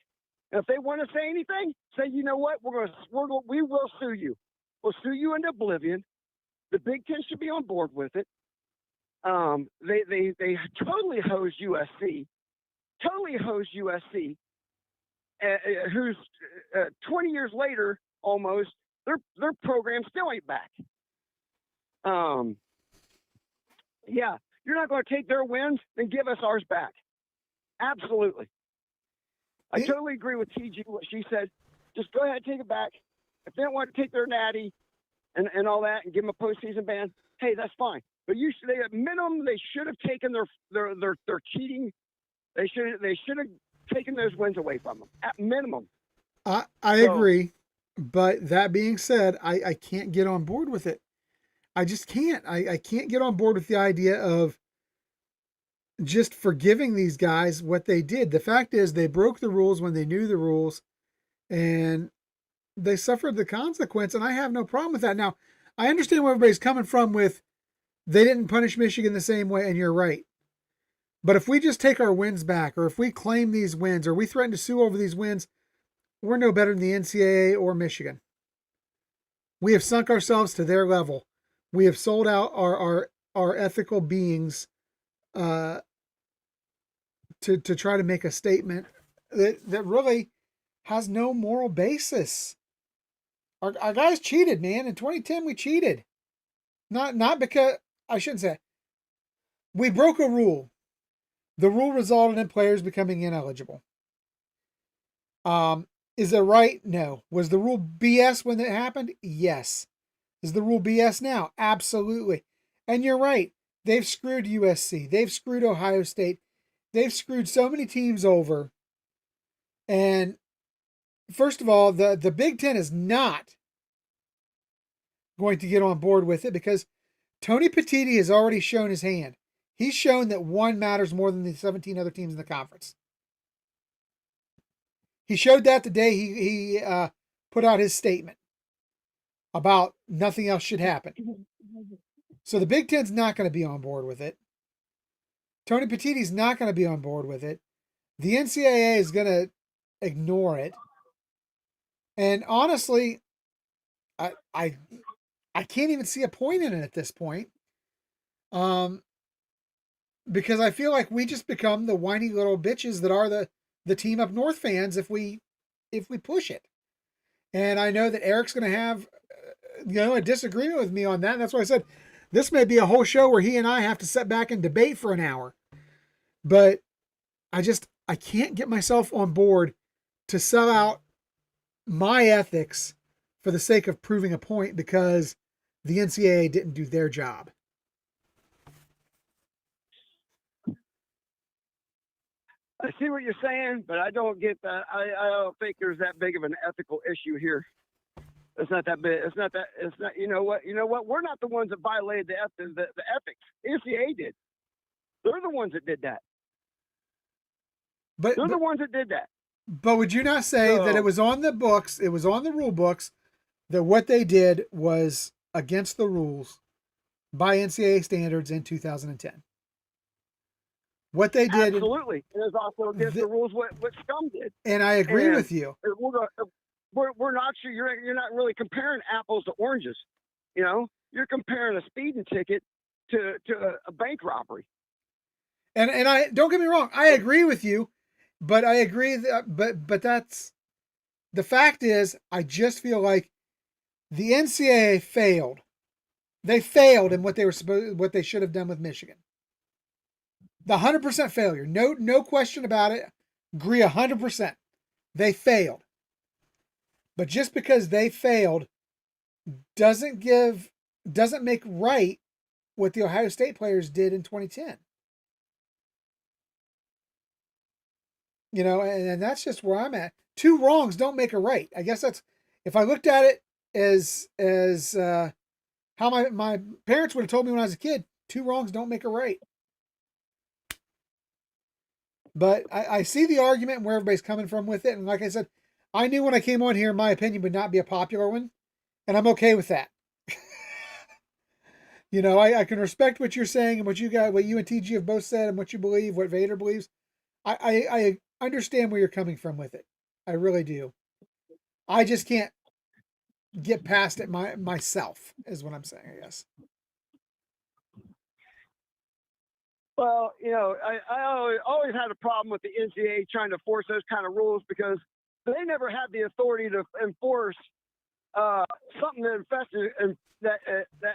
And if they want to say anything, say, you know what? We will sue you. We'll sue you into oblivion. The Big Ten should be on board with it. They totally hosed USC. Who's 20 years later almost, their program still ain't back. Yeah, you're not going to take their wins and give us ours back. Absolutely. I totally agree with TG, what she said. Just go ahead and take it back. If they don't want to take their natty and all that and give them a postseason ban, hey, that's fine. But at minimum, they should have taken their cheating. They should have taken those wins away from them. At minimum. I agree. But that being said, I can't get on board with it. I just can't. I can't get on board with the idea of just forgiving these guys what they did. The fact is they broke the rules when they knew the rules and they suffered the consequence. And I have no problem with that. Now, I understand where everybody's coming from with they didn't punish Michigan the same way. And you're right. But if we just take our wins back, or if we claim these wins, or we threaten to sue over these wins, we're no better than the NCAA or Michigan. We have sunk ourselves to their level. We have sold out our ethical beings to try to make a statement that really has no moral basis. Our guys cheated, man. In 2010, we cheated. Not because I shouldn't say we broke a rule. The rule resulted in players becoming ineligible. Is it right? No. Was the rule BS when it happened? Yes. Is the rule BS now? Absolutely. And you're right. They've screwed USC. They've screwed Ohio State. They've screwed so many teams over. And first of all, the Big Ten is not going to get on board with it because Tony Petitti has already shown his hand. He's shown that one matters more than the 17 other teams in the conference. He showed that the day he put out his statement about nothing else should happen. So the Big Ten's not going to be on board with it. Tony Petitti's not going to be on board with it. The NCAA is going to ignore it. And honestly, I can't even see a point in it at this point. Because I feel like we just become the whiny little bitches that are the team up north fans if we push it. And I know that Eric's going to have a disagreement with me on that. And that's why I said this may be a whole show where he and I have to sit back and debate for an hour. But I can't get myself on board to sell out my ethics for the sake of proving a point because the NCAA didn't do their job. I see what you're saying, but I don't get that. I don't think there's that big of an ethical issue here. It's not that big. It's not. You know what? We're not the ones that violated the ethics. The NCAA did. They're the ones that did that. They're the ones that did that. But would you not say that it was on the books, it was on the rule books, that what they did was against the rules by NCAA standards in 2010? What they did. Absolutely. It was also against the rules what Scum did. And I agree with you. We're not sure. You're not really comparing apples to oranges. You know, you're comparing a speeding ticket to a bank robbery. And I don't get me wrong, I agree with you, but I agree that but that's the fact is I just feel like the NCAA failed. They failed in what they should have done with Michigan. The 100% failure. No question about it. Agree 100%. They failed. But just because they failed doesn't make right what the Ohio State players did in 2010. You know, and that's just where I'm at. Two wrongs don't make a right. I guess that's, if I looked at it as how my parents would have told me when I was a kid, two wrongs don't make a right. But I see the argument and where everybody's coming from with it. And like I said, I knew when I came on here, my opinion would not be a popular one. And I'm okay with that. You know, I can respect what you're saying and what you and TG have both said and what you believe, what Vader believes. I understand where you're coming from with it. I really do. I just can't get past it myself, is what I'm saying, I guess. Well, you know, I always had a problem with the NCAA trying to force those kind of rules because they never had the authority to enforce something that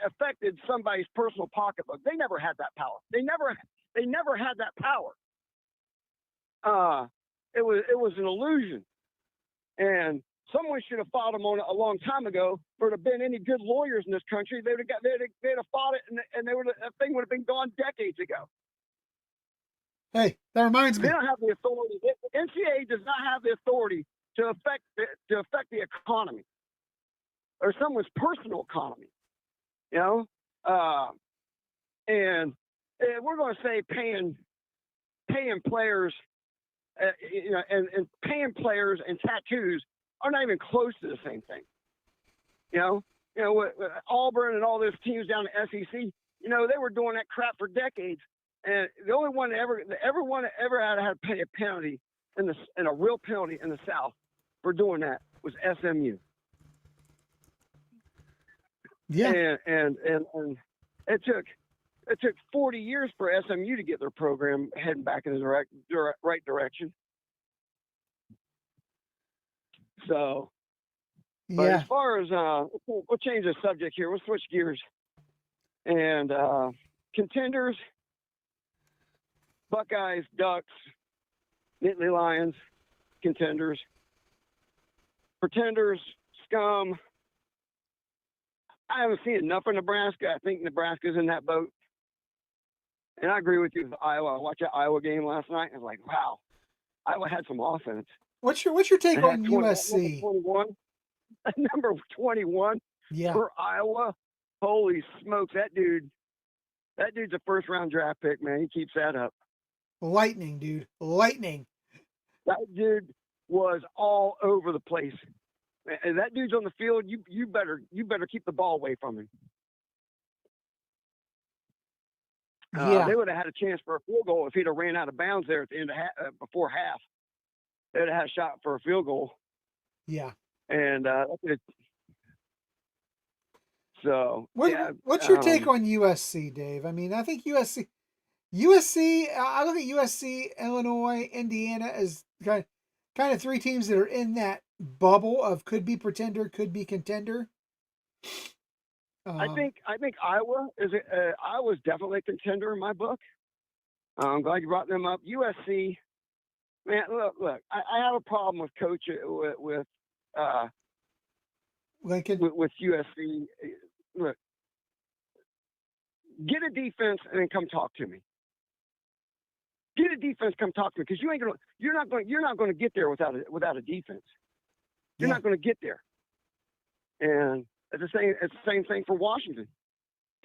affected somebody's personal pocketbook. They never had that power. They never had that power. It was an illusion, and someone should have fought them on it a long time ago. For there been any good lawyers in this country, they'd have fought it, and that thing would have been gone decades ago. Hey, that reminds me. They don't have the authority. The NCAA does not have the authority to affect the economy or someone's personal economy. You know, and we're going to say paying players, you know, and paying players and tattoos are not even close to the same thing. You know, Auburn and all those teams down in the SEC, you know, they were doing that crap for decades. And the only one that ever had to pay a penalty and a real penalty in the South for doing that was SMU. Yeah. And it took it took 40 years for SMU to get their program heading back in the right direction. So, but as Yeah. far as we'll change the subject here. We'll switch gears. And contenders, Buckeyes, Ducks, Nittany Lions, contenders. Pretenders, scum. I haven't seen enough of Nebraska. I think Nebraska's in that boat. And I agree with you with Iowa. I watched that Iowa game last night and I was like, wow, Iowa had some offense. What's your take They had on 20 USC? 21. Number 21 Yeah. for Iowa. Holy smokes, that dude's a first round draft pick, man. He keeps that up. Lightning, dude. Lightning. That dude was all over the place. And that dude's on the field. You better keep the ball away from him. Yeah. They would have had a chance for a field goal if he'd have ran out of bounds there at the end of before half. They would have had a shot for a field goal. Yeah. And so what's your take on USC, Dave? I mean, I think USC. I look at USC, Illinois, Indiana as kind of three teams that are in that bubble of could be pretender, could be contender. I think Iowa's definitely a contender in my book. I'm glad you brought them up. USC, man, look. I have a problem with coach with Lincoln. with USC. Look, get a defense and then come talk to me. Get a defense, come talk to me, because you're not going to get there without a defense. You're not going to get there. And it's the same thing for Washington.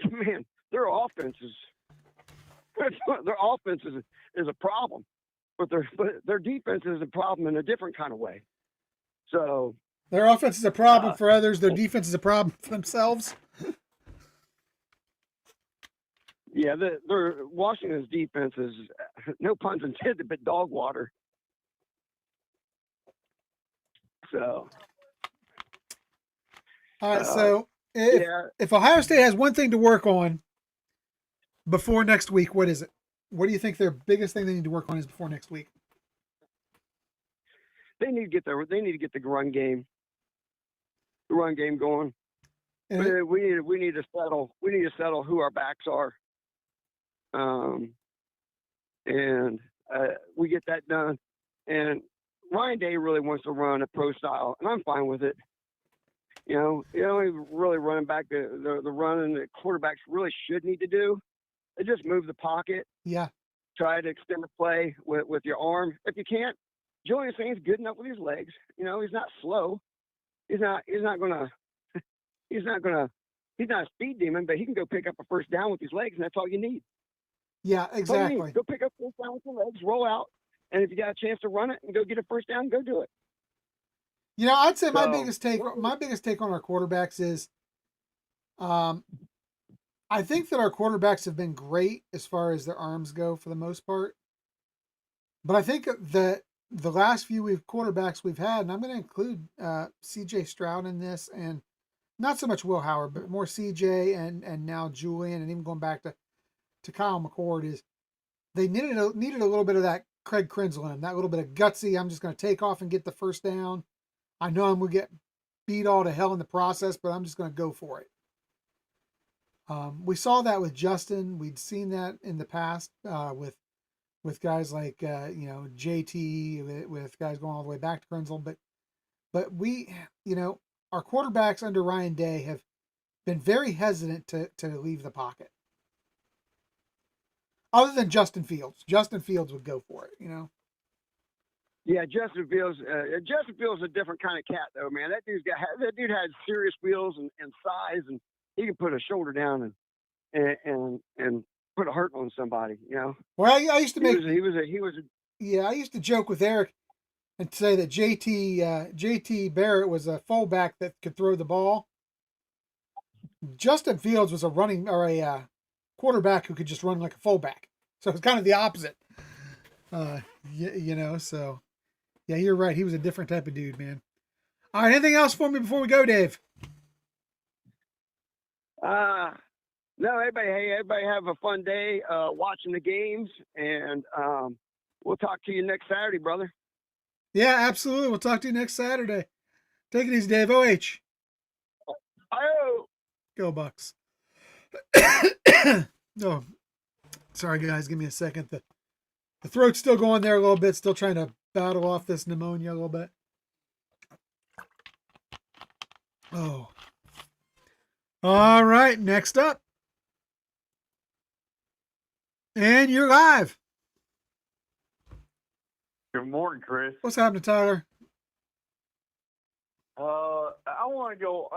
Man, their offense is a problem, but their defense is a problem in a different kind of way. So their offense is a problem for others. Their defense is a problem for themselves. Yeah, their Washington's defense is, no puns intended, but dog water. So. All right, so if Ohio State has one thing to work on before next week, what is it? What do you think their biggest thing they need to work on is before next week? They need to get the run game going. We need to settle who our backs are. And we get that done. And Ryan Day really wants to run a pro style, and I'm fine with it. You know, really running back the run the quarterbacks really should need to do is just move the pocket. Yeah. Try to extend the play with your arm. If you can't, Julian Saint's good enough with his legs. You know, he's not slow. He's not a speed demon, but he can go pick up a first down with his legs, and that's all you need. Yeah, exactly. Go pick up first down with your legs, roll out, and if you got a chance to run it and go get a first down, go do it. You know, I'd say my biggest take on our quarterbacks is, I think that our quarterbacks have been great as far as their arms go for the most part. But I think that the last few quarterbacks we've had, and I'm going to include C.J. Stroud in this, and not so much Will Howard, but more C.J. and now Julian, and even going back to Kyle McCord, is they needed a little bit of that Craig Krenzel in them, that little bit of gutsy. I'm just going to take off and get the first down. I know I'm going to get beat all to hell in the process, but I'm just going to go for it. We saw that with Justin. We'd seen that in the past with guys like JT, with guys going all the way back to Krenzel. But we, our quarterbacks under Ryan Day have been very hesitant to leave the pocket. Other than Justin Fields. Justin Fields would go for it, Yeah, Justin Fields is a different kind of cat, though, man. That dude had serious wheels and size, and he can put a shoulder down and put a hurt on somebody, Well, I used to make I used to joke with Eric and say that JT Barrett was a fullback that could throw the ball. Justin Fields was a quarterback who could just run like a fullback. So it's kind of the opposite. So yeah, you're right. He was a different type of dude, man. All right, anything else for me before we go, Dave? No, everybody have a fun day watching the games, and we'll talk to you next Saturday, brother. Yeah, absolutely. We'll talk to you next Saturday. Take it easy, Dave. OH. Oh. Go Bucks. Oh, sorry, guys. Give me a second. The throat's still going there a little bit. Still trying to battle off this pneumonia a little bit. Oh. All right. Next up. And you're live. Good morning, Chris. What's happening, Tyler? I want to go.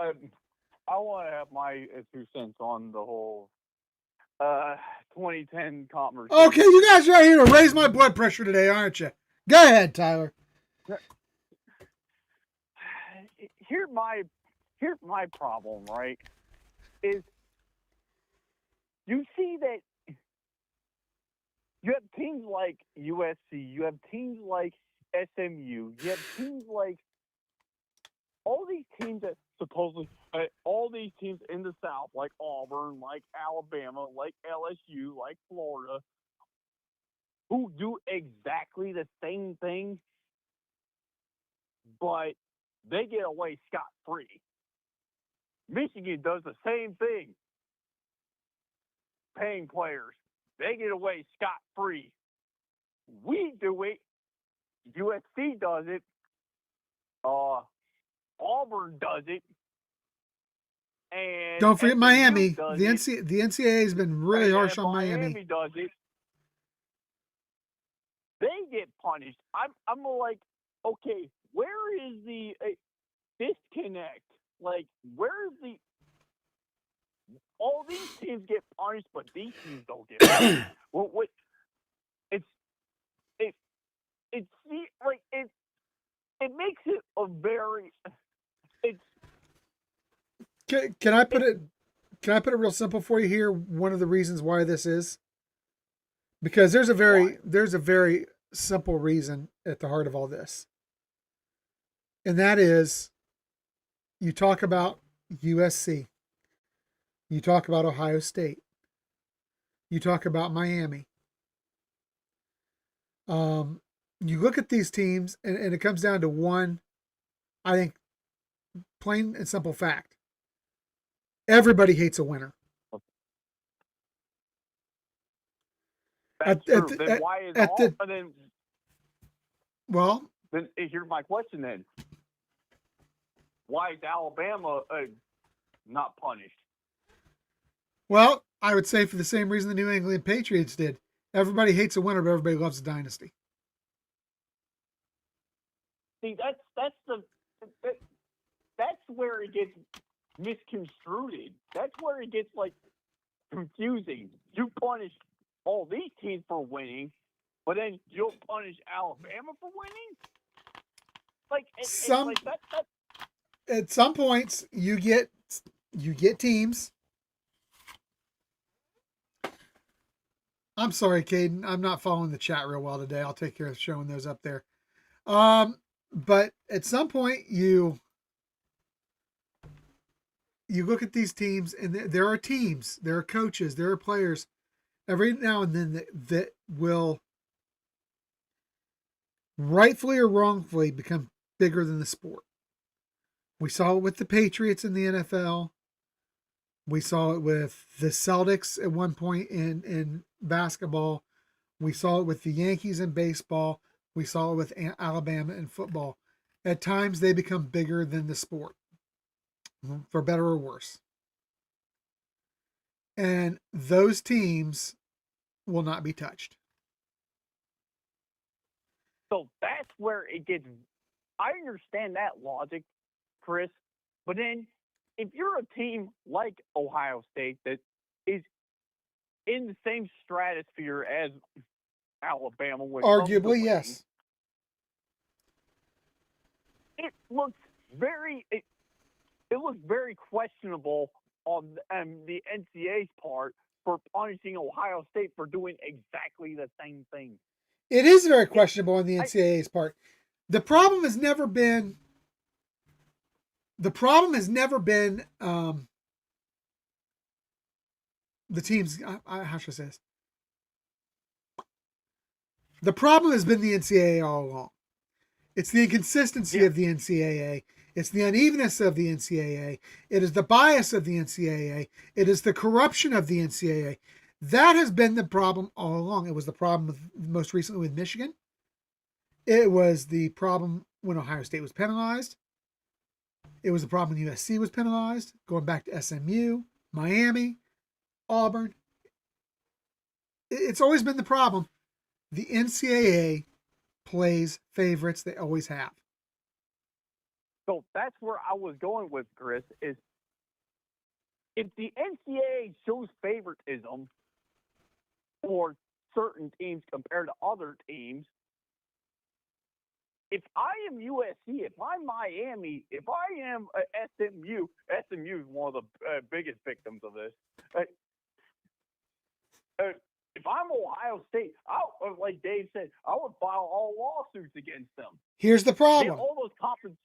I want to have my 2 cents on the whole 2010 conversation. Okay, you guys are out here to raise my blood pressure today, aren't you? Go ahead, Tyler. Here's my problem, right? Is you see that you have teams like USC, you have teams like SMU, you have teams like all these teams that supposedly, all these teams in the South, like Auburn, like Alabama, like LSU, like Florida, who do exactly the same thing, but they get away scot-free. Michigan does the same thing, paying players. They get away scot-free. We do it. USC does it. Auburn does it. And don't forget SMU Miami. does The it. NCAA has been really And harsh on Miami Miami. does it. They get punished. I'm like, okay, where is the disconnect? Like, where's the? All these teams get punished, but these teams don't get punished. What? It makes it a very. Can I put it real simple for you here? One of the reasons why this is because there's a very simple reason at the heart of all this, and that is you talk about USC, you talk about Ohio State, you talk about Miami. You look at these teams, and it comes down to one, I think, plain and simple fact. Everybody hates a winner. That's true. Then why is well? Then here's my question. Then why is Alabama not punished? Well, I would say for the same reason the New England Patriots did. Everybody hates a winner, but everybody loves a dynasty. See, that's where it gets misconstrued. That's where it gets like confusing. You punish all these teams for winning, but then you'll punish Alabama for winning. Like at some points you get teams. I'm sorry, Caden. I'm not following the chat real well today. I'll take care of showing those up there. But at some point you look at these teams, and there are teams, there are coaches, there are players every now and then that will rightfully or wrongfully become bigger than the sport. We saw it with the Patriots in the NFL. We saw it with the Celtics at one point in basketball. We saw it with the Yankees in baseball. We saw it with Alabama in football. At times, they become bigger than the sport, for better or worse. And those teams will not be touched. So that's where it gets. I understand that logic, Chris, but then if you're a team like Ohio State that is in the same stratosphere as Alabama, arguably, yes, it looks very questionable on the NCAA's part for punishing Ohio State for doing exactly the same thing. It is very questionable on the NCAA's part. The problem has never been. the teams. How should I say this? The problem has been the NCAA all along. It's the inconsistency of the NCAA. It's the unevenness of the NCAA. It is the bias of the NCAA. It is the corruption of the NCAA. That has been the problem all along. It was the problem most recently with Michigan. It was the problem when Ohio State was penalized. It was the problem when USC was penalized, going back to SMU, Miami, Auburn. It's always been the problem. The NCAA plays favorites. They always have. So that's where I was going with, Chris, is if the NCAA shows favoritism for certain teams compared to other teams, if I am USC, if I'm Miami, if I am SMU is one of the biggest victims of this. If I'm Ohio State, like Dave said, I would file all lawsuits against them. Here's the problem. All those conference.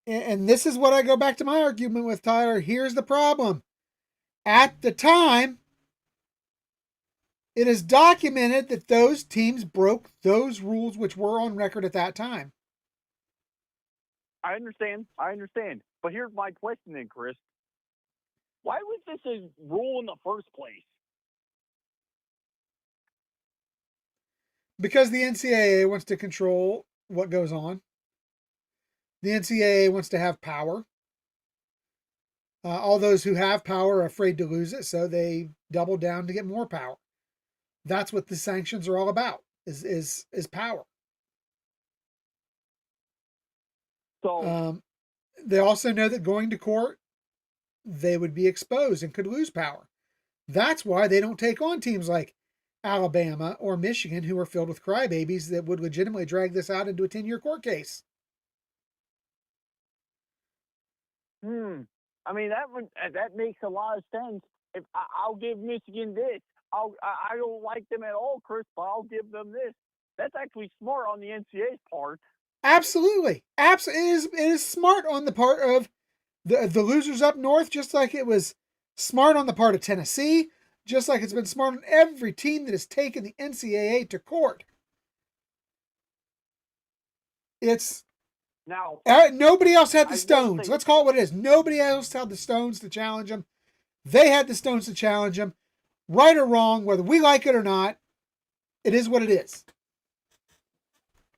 And this is what I go back to my argument with, Tyler. Here's the problem. At the time, it is documented that those teams broke those rules which were on record at that time. I understand. But here's my question then, Chris. Why was this a rule in the first place? Because the NCAA wants to control what goes on. The NCAA wants to have power. All those who have power are afraid to lose it, so they double down to get more power. That's what the sanctions are all about, is power. So they also know that going to court, they would be exposed and could lose power. That's why they don't take on teams like Alabama or Michigan, who are filled with crybabies that would legitimately drag this out into a 10-year court case. I mean, that makes a lot of sense. If I'll give Michigan this, I don't like them at all, Chris, but I'll give them this. That's actually smart on the NCAA's part. Absolutely. It is smart on the part of the losers up north, just like it was smart on the part of Tennessee, just like it's been smart on every team that has taken the NCAA to court. Now, nobody else had the stones. Let's call it what it is. Nobody else had the stones to challenge them. They had the stones to challenge them. Right or wrong, whether we like it or not, it is what it is.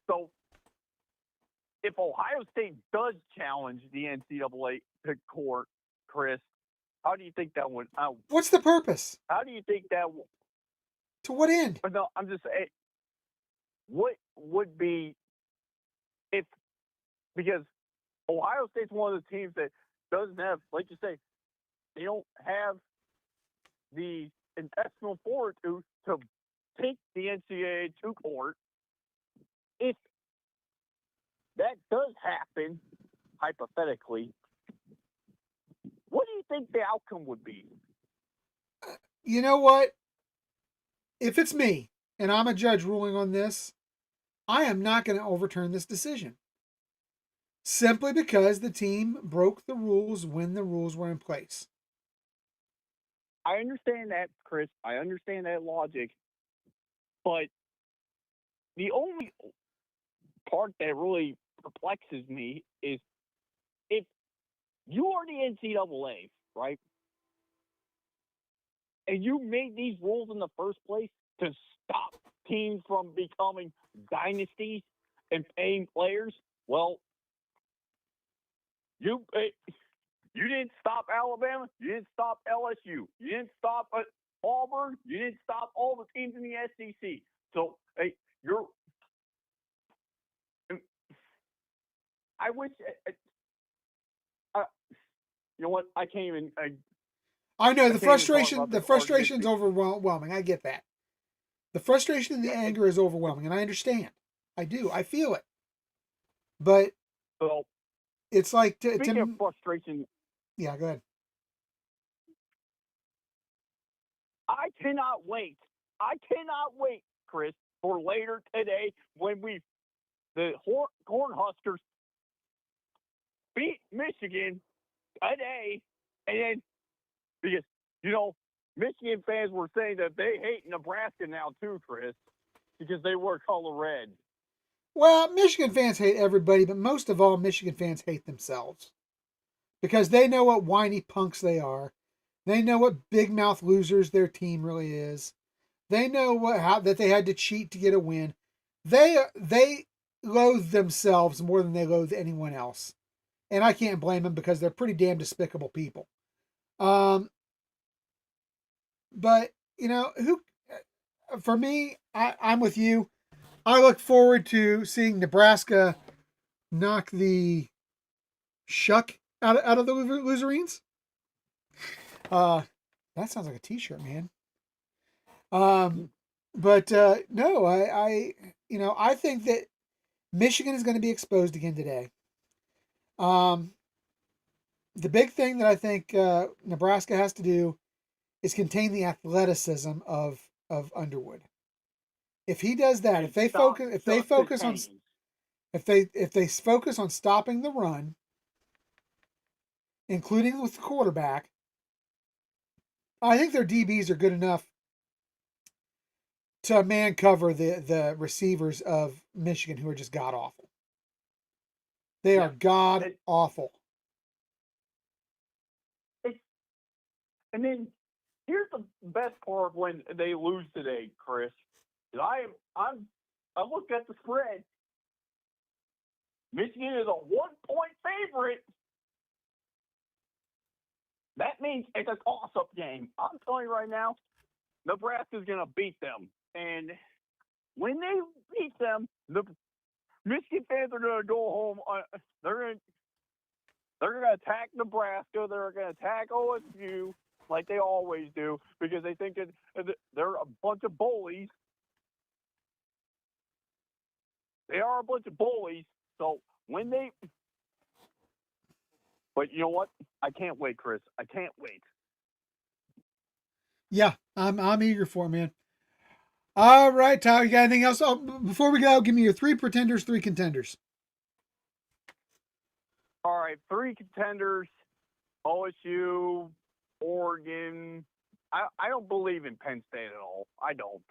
So, if Ohio State does challenge the NCAA to court, Chris, how do you think that would? What's the purpose? How do you think that? To what end? No, I'm just saying. What would be if? Because Ohio State's one of the teams that doesn't have, like you say, they don't have the intestinal fortitude to take the NCAA to court. If that does happen, hypothetically, what do you think the outcome would be? You know what? If it's me and I'm a judge ruling on this, I am not going to overturn this decision. Simply because the team broke the rules when the rules were in place. I understand that, Chris. I understand that logic. But the only part that really perplexes me is if you are the NCAA, right? And you made these rules in the first place to stop teams from becoming dynasties and paying players, well, you didn't stop Alabama. You didn't stop LSU. You didn't stop Auburn. You didn't stop all the teams in the SEC. So, I wish. You know what? I can't even. I know the frustration. The frustration's overwhelming. I get that. The frustration and the anger is overwhelming, and I understand. I do. I feel it. But it's like speaking of frustration. Yeah, go ahead. I cannot wait, Chris, for later today when the Cornhuskers beat Michigan today, and then because Michigan fans were saying that they hate Nebraska now too, Chris, because they wear color red. Well, Michigan fans hate everybody, but most of all, Michigan fans hate themselves because they know what whiny punks they are. They know what big mouth losers their team really is. They know that they had to cheat to get a win. They loathe themselves more than they loathe anyone else, and I can't blame them because they're pretty damn despicable people. But who? For me, I'm with you. I look forward to seeing Nebraska knock the shuck out of the Luzerines. That sounds like a T-shirt, man. But no, I think that Michigan is going to be exposed again today. The big thing that I think Nebraska has to do is contain the athleticism of Underwood. If he does that, if they focus on stopping the run, including with the quarterback, I think their DBs are good enough to man cover the receivers of Michigan, who are just god awful. They are god awful. And then here's the best part when they lose today, Chris. I looked at the spread. Michigan is a 1-point favorite. That means it's a toss-up game. I'm telling you right now, Nebraska's going to beat them. And when they beat them, the Michigan fans are going to go home. They're going to attack Nebraska. They're going to attack OSU like they always do because they think they're a bunch of bullies. They are a bunch of bullies. So when they... But you know what? I can't wait, Chris. I can't wait. Yeah, I'm eager for it, man. All right, Tyler, you got anything else? Oh, before we go, give me your 3 pretenders, 3 contenders. All right, 3 contenders, OSU, Oregon. I don't believe in Penn State at all. I don't.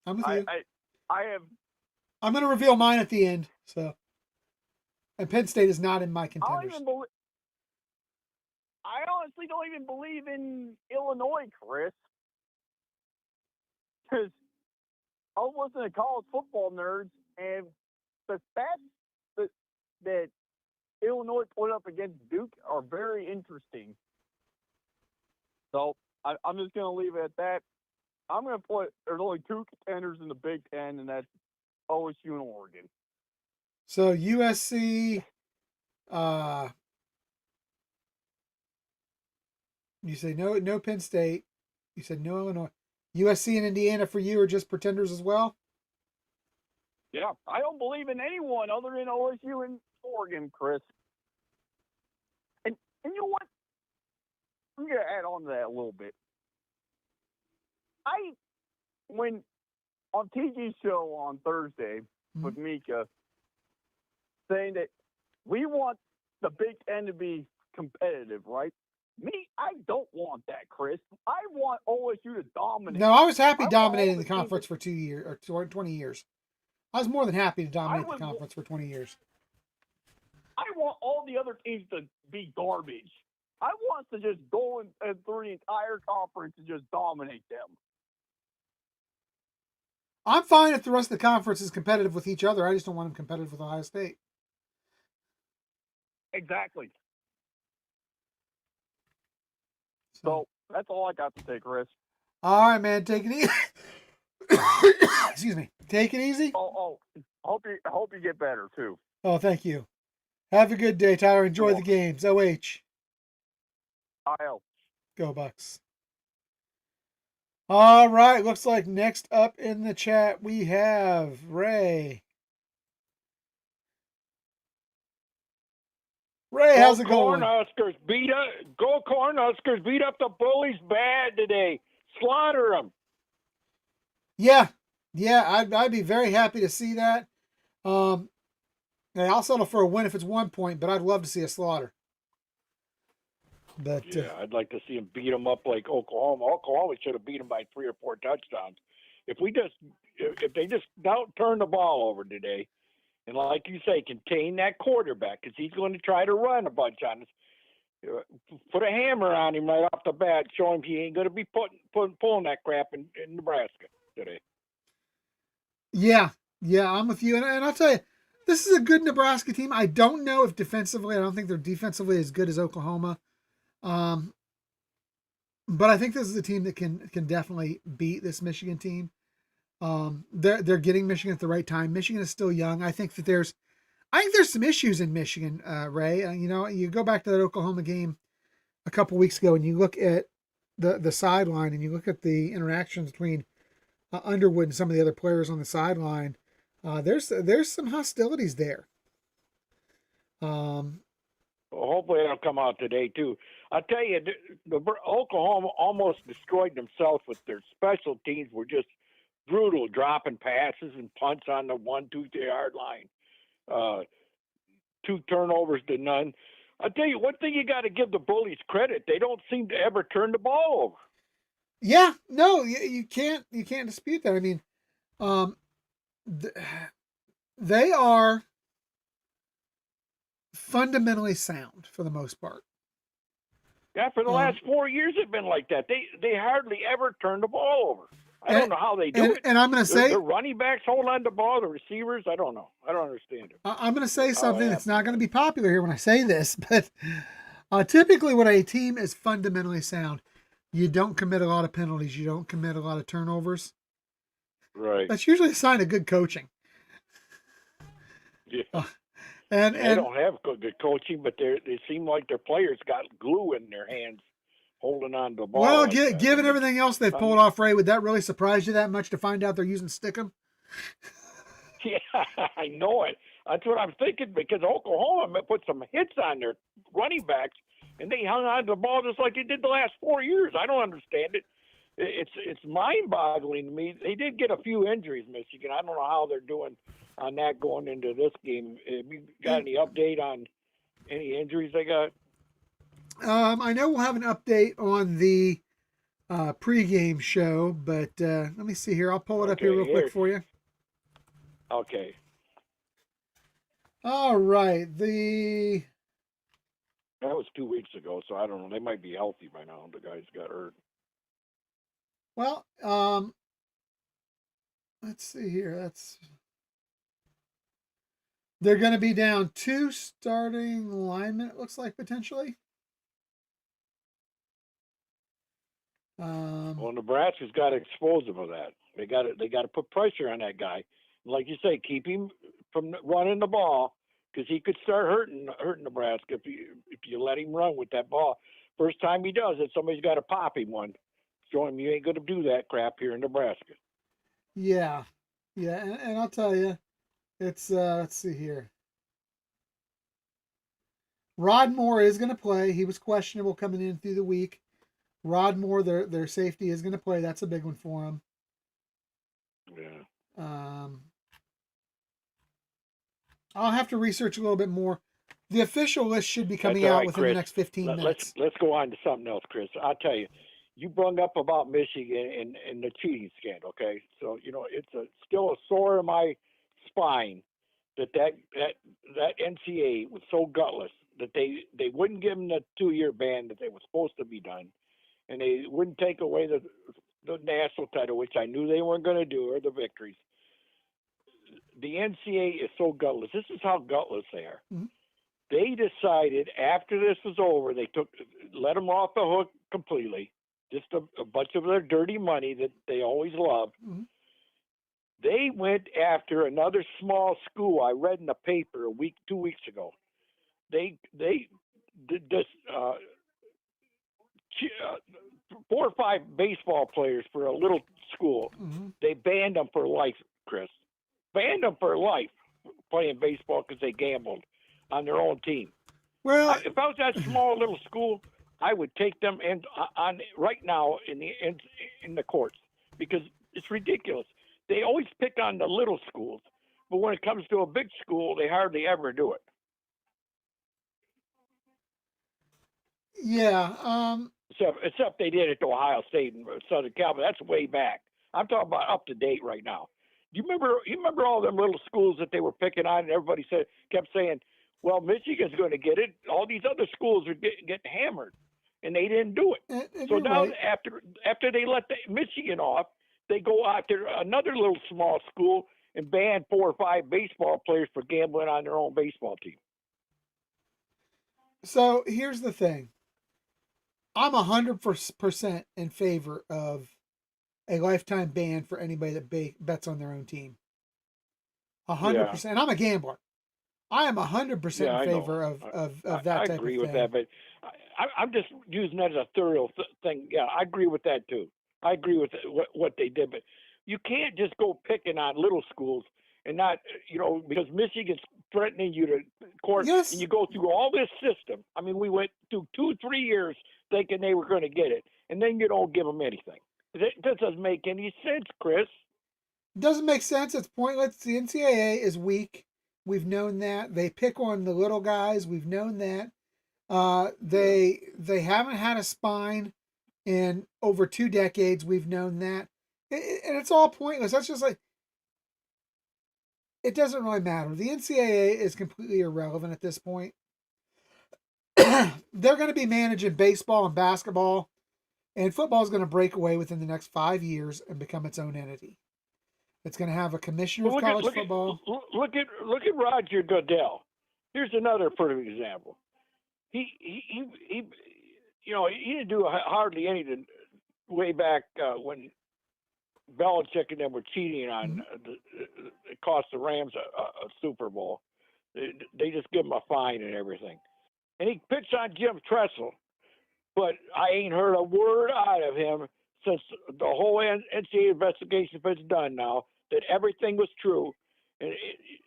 I'm with you. I have... I'm going to reveal mine at the end. So, and Penn State is not in my contenders. I honestly don't even believe in Illinois, Chris. Because I was listening to college football nerds, and the stats that Illinois put up against Duke are very interesting. So I'm just going to leave it at that. I'm going to put there's only 2 contenders in the Big Ten, and that's OSU and Oregon. So USC, you say no Penn State. You said no Illinois. USC and Indiana for you are just pretenders as well? Yeah, I don't believe in anyone other than OSU and Oregon, Chris. And you know what? I'm going to add on to that a little bit. When on TG's show on Thursday with Mika, saying that we want the Big Ten to be competitive, right? Me, I don't want that, Chris. I want OSU to dominate. No, I was happy dominating the conference for 2 years or 20 years. I was more than happy to dominate the conference for 20 years. I want all the other teams to be garbage. I want to just go through the entire conference and just dominate them. I'm fine if the rest of the conference is competitive with each other. I just don't want them competitive with Ohio State. Exactly. So that's all I got to say, Chris. All right, man. Take it easy. Excuse me. Take it easy. Oh. I hope you get better too. Oh, thank you. Have a good day, Tyler. Enjoy the games. OH. IO. Go Bucks. All right. Looks like next up in the chat we have Ray. Ray, how's it going? Go Cornhuskers beat up the bullies bad today. Slaughter them. Yeah, I'd be very happy to see that. I'll settle for a win if it's 1 point, but I'd love to see a slaughter. But Yeah, I'd like to see them beat them up like Oklahoma. Oklahoma should have beat them by 3 or 4 touchdowns. If they just don't turn the ball over today, and like you say, contain that quarterback because he's going to try to run a bunch on us. Put a hammer on him right off the bat. Show him he ain't going to be pulling that crap in Nebraska today. yeah, I'm with you. And I'll tell you, this is a good Nebraska team. I don't know if defensively, I don't think they're defensively as good as Oklahoma. But I think this is a team that can definitely beat this Michigan team. They're getting Michigan at the right time. Michigan is still young. I think there's some issues in Michigan, Ray. You go back to that Oklahoma game a couple weeks ago, and you look at the sideline, and you look at the interactions between Underwood and some of the other players on the sideline. There's some hostilities there. Well, hopefully it'll come out today too. I'll tell you, the Oklahoma almost destroyed themselves with their special teams. Were just brutal, dropping passes and punts on the 1-2 yard line. 2 turnovers to none. I'll tell you one thing: you got to give the Bullies credit. They don't seem to ever turn the ball over. Yeah, no, you can't dispute that. I mean, they are fundamentally sound for the most part. Yeah, for the last 4 years, it's been like that. They hardly ever turn the ball over. I don't know how they do it. And I'm going to say, the running backs hold on to the ball, the receivers, I don't know. I don't understand it. I'm going to say something that's not going to be popular here when I say this, but typically when a team is fundamentally sound, you don't commit a lot of penalties. You don't commit a lot of turnovers. Right. That's usually a sign of good coaching. Yeah. And they don't have good coaching, but they seem like their players got glue in their hands holding on to the ball. Well, like given everything else they've pulled off, Ray, would that really surprise you that much to find out they're using Stickum? Yeah, I know it. That's what I'm thinking because Oklahoma put some hits on their running backs, and they hung on to the ball just like they did the last 4 years. I don't understand it. It's mind-boggling to me. They did get a few injuries, Michigan. I don't know how they're doing on that going into this game. Have you got any update on any injuries they got? I know we'll have an update on the pregame show, but let me see here. I'll pull it up here real quick for you. Okay. All right. That was 2 weeks ago, so I don't know. They might be healthy by now. The guys got hurt. Well, let's see here. They're going to be down 2 starting linemen, it looks like, potentially. Well, Nebraska's got to expose them of that. They got to put pressure on that guy. Like you say, keep him from running the ball because he could start hurting Nebraska if you let him run with that ball. First time he does it, somebody's got to pop him one. Show him you ain't going to do that crap here in Nebraska. Yeah, and I'll tell you, it's let's see here. Rod Moore is going to play. He was questionable coming in through the week. Rod Moore, their safety, is going to play. That's a big one for him. Yeah. I'll have to research a little bit more. The official list should be coming out within the next 15 minutes. Let's go on to something else, Chris. I'll tell you. You brought up about Michigan and the cheating scandal, okay? So, it's still a sore in my spine that NCAA was so gutless that they wouldn't give them the 2-year ban that they were supposed to be done, and they wouldn't take away the national title, which I knew they weren't going to do, or the victories. The NCAA is so gutless. This is how gutless they are. Mm-hmm. They decided after this was over, they let them off the hook completely. Just a bunch of their dirty money that they always love. Mm-hmm. They went after another small school. I read in the paper 2 weeks ago. They did this 4 or 5 baseball players for a little school. Mm-hmm. They banned them for life, Chris. Banned them for life playing baseball because they gambled on their own team. Well, if I was that small little school, I would take them on right now in the courts because it's ridiculous. They always pick on the little schools, but when it comes to a big school, they hardly ever do it. Yeah. Except they did it to Ohio State and Southern Cal, but that's way back. I'm talking about up to date right now. Do you remember? You remember all them little schools that they were picking on, and everybody kept saying, "Well, Michigan's going to get it." All these other schools are getting hammered, and they didn't do it. And So you're now right. after they let Michigan off, they go after another little small school and ban 4 or 5 baseball players for gambling on their own baseball team. So here's the thing. I'm 100% in favor of a lifetime ban for anybody that bets on their own team. Yeah, 100%. And I'm a gambler. I am 100% yeah, in I know. favor of that I type of agree with thing. that, but I'm just using that as a thorough thing. Yeah, I agree with that too. I agree with what they did, but you can't just go picking on little schools and not, because Michigan's threatening you to court, and Yes, you go through all this system. I mean, we went through 2-3 years thinking they were going to get it, and then you don't give them anything. That doesn't make any sense, Chris. doesn't make sense. It's pointless. The NCAA is weak. We've known that. They pick on the little guys. We've known that. Yeah. They haven't had a spine in over 2 decades. We've known that, and it's all pointless. That's just like it doesn't really matter. The NCAA is completely irrelevant at this point. They're going to be managing baseball and basketball, and football is going to break away within the next 5 years and become its own entity. It's going to have a commissioner But of look at college look at football. look at Roger Goodell. Here's another perfect example. He he didn't do hardly anything way back when Belichick and them were cheating on Mhm. it cost the Rams a Super Bowl. They just give him a fine and everything. And he picks on Jim Tressel, but I ain't heard a word out of him since the whole NCAA investigation has been done now that everything was true. And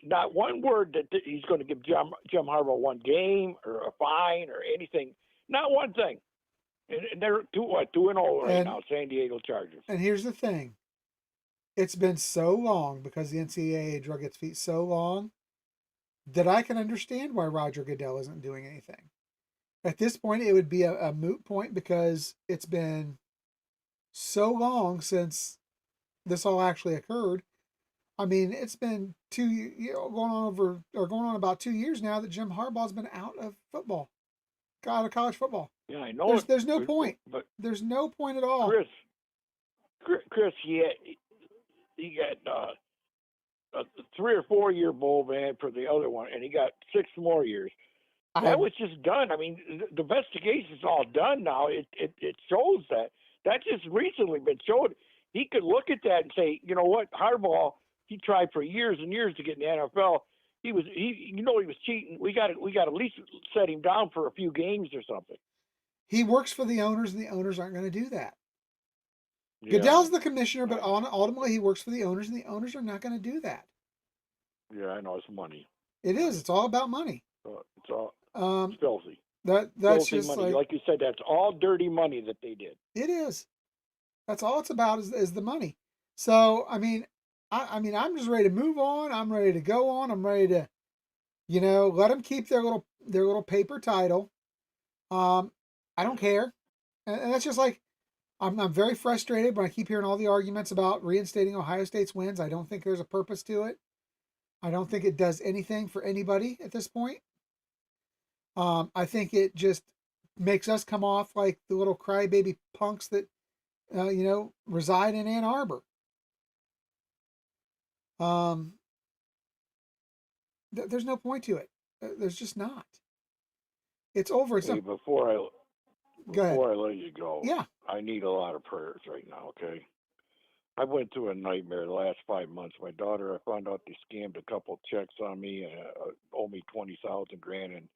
not one word that he's going to give Jim Harbaugh one game or a fine or anything. Not one thing. And they're 2-0 right And now, San Diego Chargers. and here's the thing: it's been so long because the NCAA drug its feet so long that I can understand why Roger Goodell isn't doing anything. At this point, it would be a moot point because it's been so long since this all actually occurred. I mean, it's been going on about 2 years now that Jim Harbaugh's been out of football, out of college football. Yeah, I know it, There's no point. but There's no point at all. Chris, he got a 3 or 4 year bowl ban for the other one, and he got 6 more years. I That have was just done. I mean, the investigation's all done now. It shows that just recently been showed. He could look at that and say, you know what, Harbaugh, he tried for years and years to get in the NFL. He was cheating. We got to at least set him down for a few games or something. he works for the owners, and the owners aren't going to do that. Yeah, Goodell's the commissioner, but I know. ultimately he works for the owners, and the owners are not going to do that. Yeah, I know. It's money. It is. Money. It's all about money. It's all Um, filthy. that's Filthy just money. like Like you said, that's all dirty money that they did. it is. That's all it's about is the money. So I mean, I'm just ready to move on. I'm ready to go on. I'm ready to, let them keep their little paper title. Um, I don't Yeah. care, and that's just like I'm very frustrated when I keep hearing all the arguments about reinstating Ohio State's wins. I don't think there's a purpose to it. I don't think it does anything for anybody at this point. I think it just makes us come off like the little crybaby punks that reside in Ann Arbor. Um, there's no point to it. There's just not. It's over. It's Hey, not. Go ahead. before I let you go, Yeah. I need a lot of prayers right now. Okay. I went through a nightmare the last 5 months. My daughter, I found out they scammed a couple checks on me and owe me 20,000 grand, and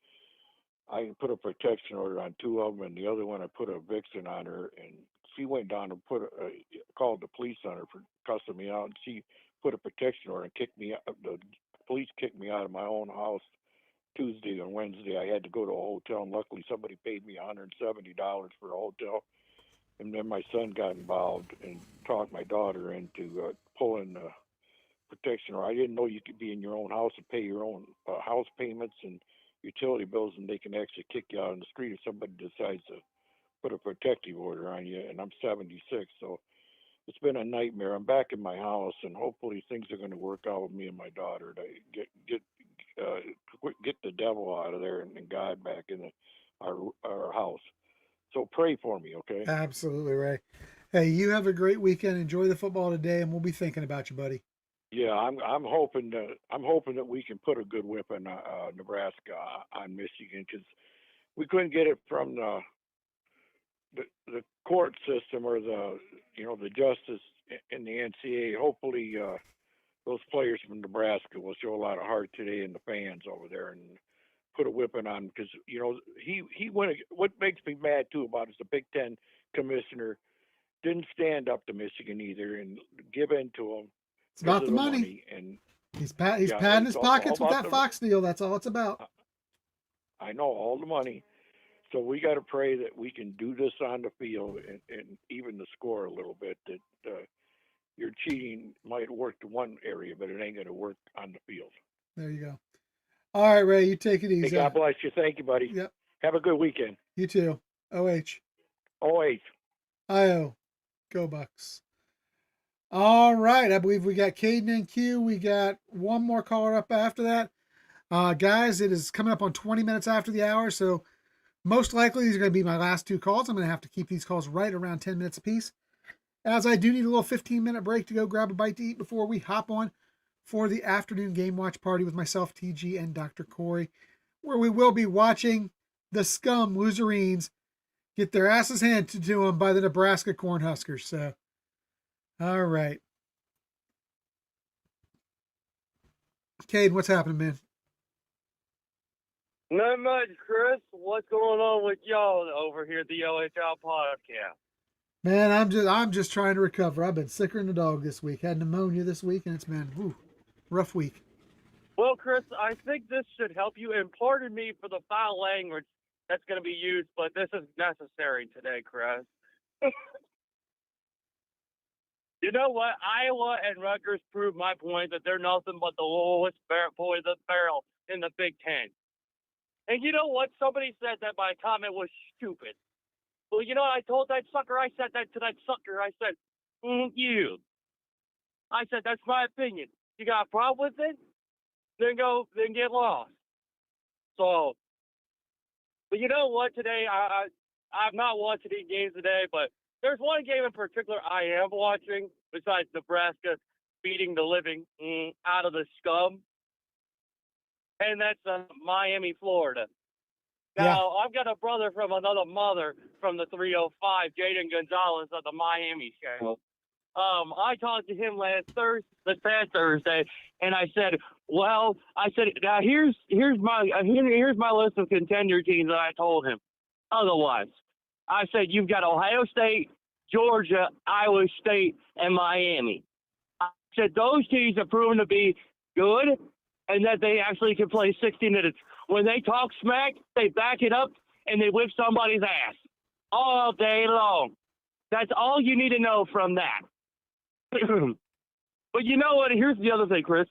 I put a protection order on two of them, and the other one I put a vixen on her, and she went down and called the police on her for cussing me out, and she put a protection order and kicked me out. The police kicked me out of my own house Tuesday and Wednesday. I had to go to a hotel, and luckily somebody paid me $170 for a hotel. And then my son got involved and talked my daughter into pulling the protection order. I didn't know you could be in your own house and pay your own house payments and utility bills, and they can actually kick you out on the street if somebody decides to put a protective order on you. And I'm 76, so it's been a nightmare. I'm back in my house, and hopefully things are going to work out with me and my daughter to uh, get the devil out of there and God back in our house. So pray for me, okay? Absolutely, Ray. Hey, you have a great weekend. Enjoy the football today, and we'll be thinking about you, buddy. Yeah, I'm hoping that we can put a good whip in Nebraska on Michigan, because we couldn't get it from the court system or the justice in the NCAA. Hopefully, those players from Nebraska will show a lot of heart today in the fans over there and put a whipping on him, because he went. What makes me mad too about it is the Big Ten commissioner didn't stand up to Michigan either and give in to them It's because about of the the money. and He's yeah, padding it's his all pockets with about that Fox deal. That's all it's about. I know all the money. So we got to pray that we can do this on the field and even the score a little bit. That your cheating might work to one area, but it ain't going to work on the field. There you go. All right, Ray, you take it Hey, easy. God bless you. Thank you, buddy. Yep. Have a good weekend. You too. OH. OH. IO. Go Bucks. All right. I believe we got Caden and Q. We got one more caller up after that. Guys, it is coming up on 20 minutes after the hour, so most likely these are going to be my last two calls. I'm going to have to keep these calls right around 10 minutes apiece, as I do need a little 15-minute break to go grab a bite to eat before we hop on for the afternoon game watch party with myself, TG, and Dr. Corey, where we will be watching the scum Loserines get their asses handed to them by the Nebraska Cornhuskers. So, all right. Cade, what's happening, man? Not much, Chris. What's going on with y'all over here at the OHL podcast? Man, I'm just trying to recover. I've been sicker than a dog this week. Had pneumonia this week, and it's been rough week. Well, Chris, I think this should help you. And pardon me for the foul language that's going to be used, but this is necessary today, Chris. You know what? Iowa and Rutgers proved my point that they're nothing but the lowest point of the barrel in the Big Ten. And you know what? Somebody said that my comment was stupid. Well, you know what I told that sucker? I said that to that sucker. I said, you. I said, that's my opinion. You got a problem with it? Then get lost. So, but you know what? Today, I'm not watching any games today, but there's one game in particular I am watching, besides Nebraska beating the living out of the scum. And that's Miami, Florida. Now, I've got a brother from another mother from the 305, Jaden Gonzalez of the Miami show. I talked to him this past Thursday, and I said, now here's my list of contender teams that I told him. Otherwise, I said you've got Ohio State, Georgia, Iowa State, and Miami. I said those teams have proven to be good, and that they actually can play 60 minutes. When they talk smack, they back it up, and they whip somebody's ass all day long. That's all you need to know from that. But you know what? Here's the other thing, Chris.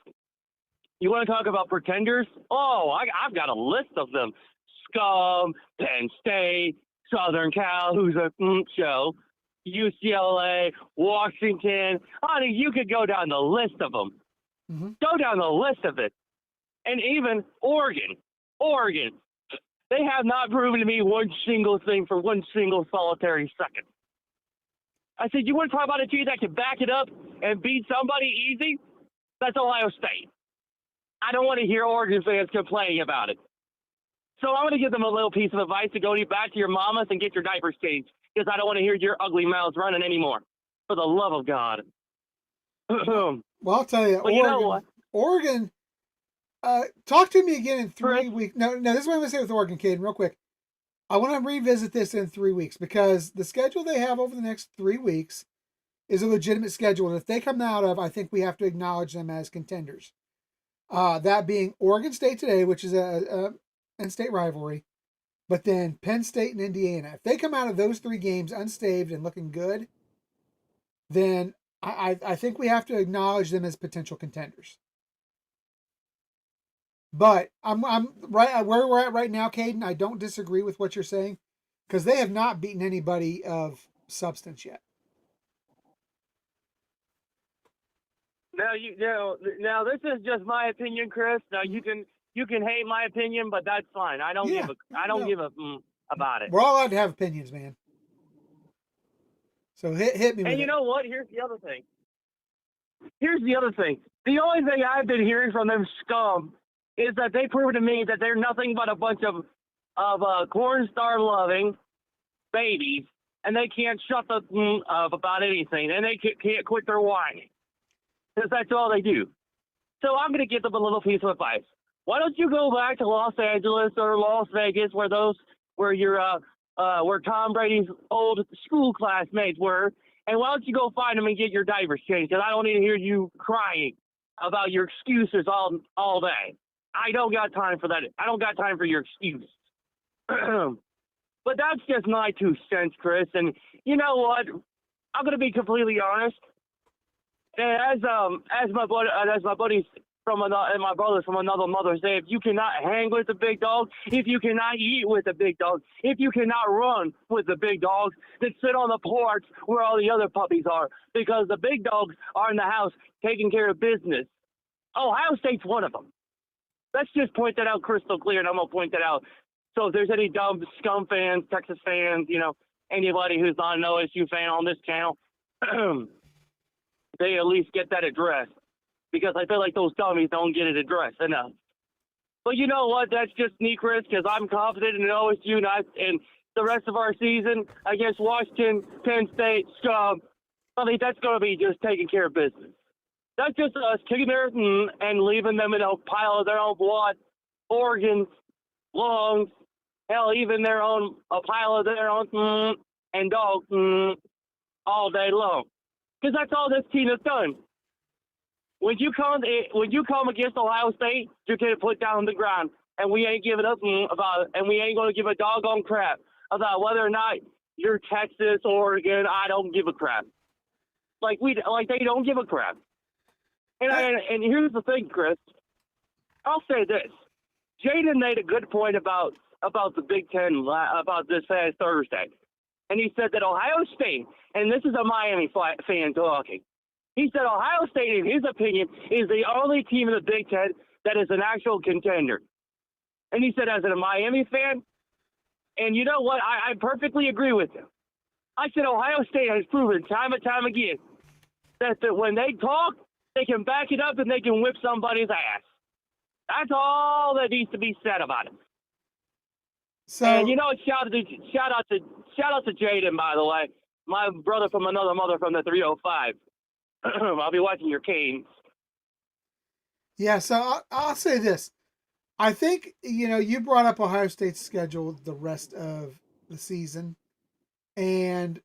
You want to talk about pretenders? Oh, I've got a list of them. Scum, Penn State, Southern Cal, who's a show, UCLA, Washington. Honey, you could go down the list of them. Mm-hmm. Go down the list of it. And even Oregon. They have not proven to me one single thing for one single solitary second. I said, you want to talk about a team that can back it up and beat somebody easy? That's Ohio State. I don't want to hear Oregon fans complaining about it. So I'm going to give them a little piece of advice to go back to your mamas and get your diapers changed, because I don't want to hear your ugly mouths running anymore. For the love of God. Well, I'll tell you, Oregon, you know what? Oregon, talk to me again in 3 weeks. No, this is what I'm going to say with Oregon, Caden, real quick. I want to revisit this in 3 weeks, because the schedule they have over the next 3 weeks is a legitimate schedule. And if they come out of, I think we have to acknowledge them as contenders. That being Oregon State today, which is a in-state rivalry, but then Penn State and Indiana. If they come out of those 3 games unstaved and looking good, then I think we have to acknowledge them as potential contenders. But I'm right where we're at right now, Caden. I don't disagree with what you're saying because they have not beaten anybody of substance yet. Now this is just my opinion, Chris. Now you can hate my opinion, but that's fine. I don't give a about it. We're all allowed to have opinions, man. So hit me with it. And you know what? Here's the other thing. The only thing I've been hearing from them scum is that they prove to me that they're nothing but a bunch of corn star loving babies, and they can't shut the up about anything, and they can't quit their whining because that's all they do. So I'm going to give them a little piece of advice. Why don't you go back to Los Angeles or Las Vegas, where Tom Brady's old school classmates were, and why don't you go find them and get your diapers changed? Because I don't need to hear you crying about your excuses all day. I don't got time for that. I don't got time for your excuses. But that's just my 2 cents, Chris. And you know what? I'm gonna be completely honest. As my buddies and my brothers from another mother say, if you cannot hang with the big dog, if you cannot eat with the big dog, if you cannot run with the big dogs, then sit on the porch where all the other puppies are, because the big dogs are in the house taking care of business. Ohio State's one of them. Let's just point that out crystal clear, and I'm going to point that out. So if there's any dumb scum fans, Texas fans, anybody who's not an OSU fan on this channel, they at least get that addressed, because I feel like those dummies don't get it addressed enough. But you know what? That's just me, Chris, because I'm confident in OSU and the rest of our season against Washington, Penn State, scum. I think that's going to be just taking care of business. That's just us kicking their and leaving them in a pile of their own blood, organs, lungs, hell, even a pile of their own and dog all day long. Because that's all this team has done. When you come against Ohio State, you're getting put down on the ground, and we ain't giving up about it, and we ain't going to give a doggone crap about whether or not you're Texas, Oregon. I don't give a crap. Like they don't give a crap. And here's the thing, Chris. I'll say this: Jaden made a good point about the Big Ten about this past Thursday, and he said that Ohio State, and this is a Miami fan talking. He said Ohio State, in his opinion, is the only team in the Big Ten that is an actual contender. And he said, as a Miami fan, and you know what? I perfectly agree with him. I said Ohio State has proven time and time again that when they talk, they can back it up and they can whip somebody's ass. That's all that needs to be said about it. So, and shout out to Jaden, by the way, my brother from another mother from the 305. I'll be watching your Canes. Yeah, so I'll say this. I think, you brought up Ohio State's schedule the rest of the season. And,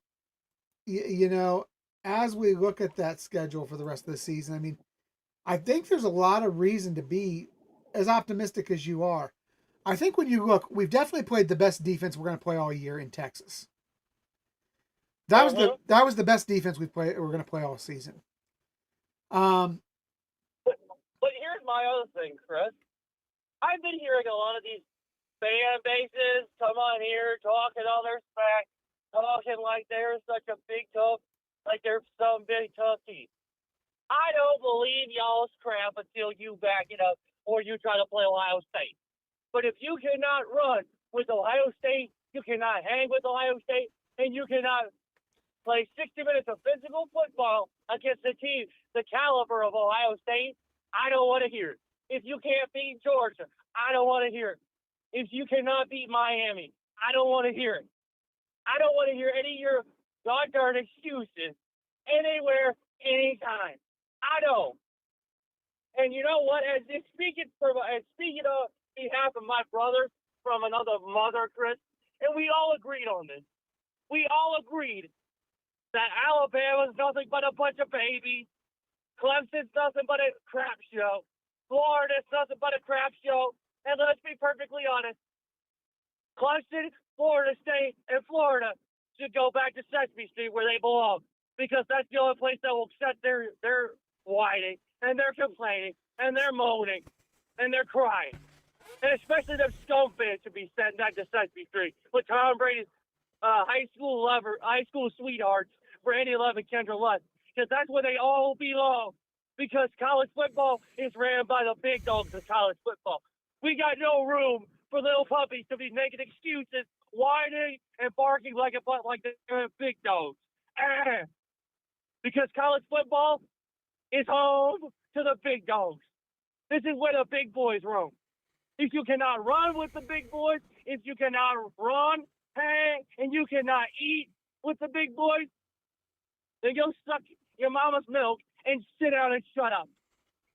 as we look at that schedule for the rest of the season, I think there's a lot of reason to be as optimistic as you are. I think when you look, we've definitely played the best defense we're going to play all year in Texas. That was the best defense we're going to play all season. But here's my other thing, Chris. I've been hearing a lot of these fan bases come on here talking all their smack, talking like they're such a big tough, like they're some big tough team. I don't believe y'all's crap until you back it up or you try to play Ohio State. But if you cannot run with Ohio State, you cannot hang with Ohio State, and you cannot play 60 minutes of physical football against a team the caliber of Ohio State, I don't want to hear it. If you can't beat Georgia, I don't want to hear it. If you cannot beat Miami, I don't want to hear it. I don't want to hear any of your goddamn excuses anywhere, anytime. I don't. And you know what? Speaking on behalf of my brother from another mother, Chris, and we all agreed on this. We all agreed that Alabama's nothing but a bunch of babies. Clemson's nothing but a crap show. Florida's nothing but a crap show. And let's be perfectly honest. Clemson, Florida State, and Florida should go back to Sesame Street where they belong, because that's the only place that will accept their whining and their complaining and their moaning. and they're crying. And especially them scum fans should be setting that to Sesame Street with Tom Brady's high school sweethearts, Brandy Love and Kendra Lutz, because that's where they all belong. Because college football is ran by the big dogs of college football. We got no room for little puppies to be making excuses, whining and barking like they're big dogs. Because college football is home to the big dogs. This is where the big boys roam. If you cannot run with the big boys, if you cannot run, hang, and you cannot eat with the big boys, then go suck your mama's milk and sit down and shut up.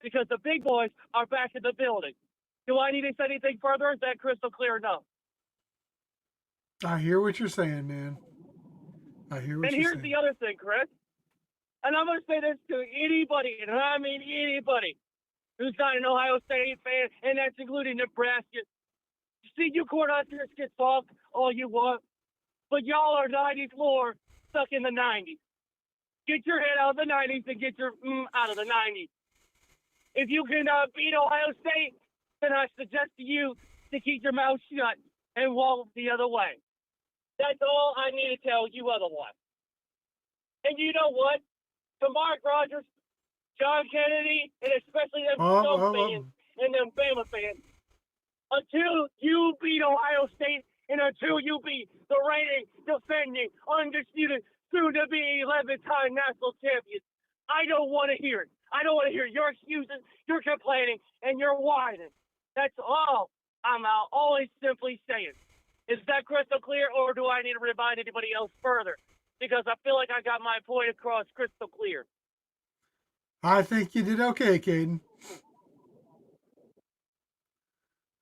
Because the big boys are back in the building. Do I need to say anything further? Is that crystal clear enough? I hear what you're saying, man. I hear what and you're here's saying. the other thing, Chris. And I'm going to say this to anybody, and I mean anybody, who's not an Ohio State fan, and that's including Nebraska. See, you Cornhuskers can talk all you want, but y'all are 90s lore stuck in the 90s. Get your head out of the 90s and get your out of the 90s. If you can beat Ohio State, then I suggest to you to keep your mouth shut and walk the other way. That's all I need to tell you otherwise. And you know what? To Mark Rogers, John Kennedy, and especially them fans and them Bama fans, until you beat Ohio State and until you beat the reigning, defending, undisputed, soon-to-be 11-time national champions, I don't want to hear it. I don't want to hear your excuses, your complaining, and your whining. That's all I'm always simply saying. Is that crystal clear, or do I need to remind anybody else further? Because I feel like I got my point across crystal clear. I think you did okay, Caden.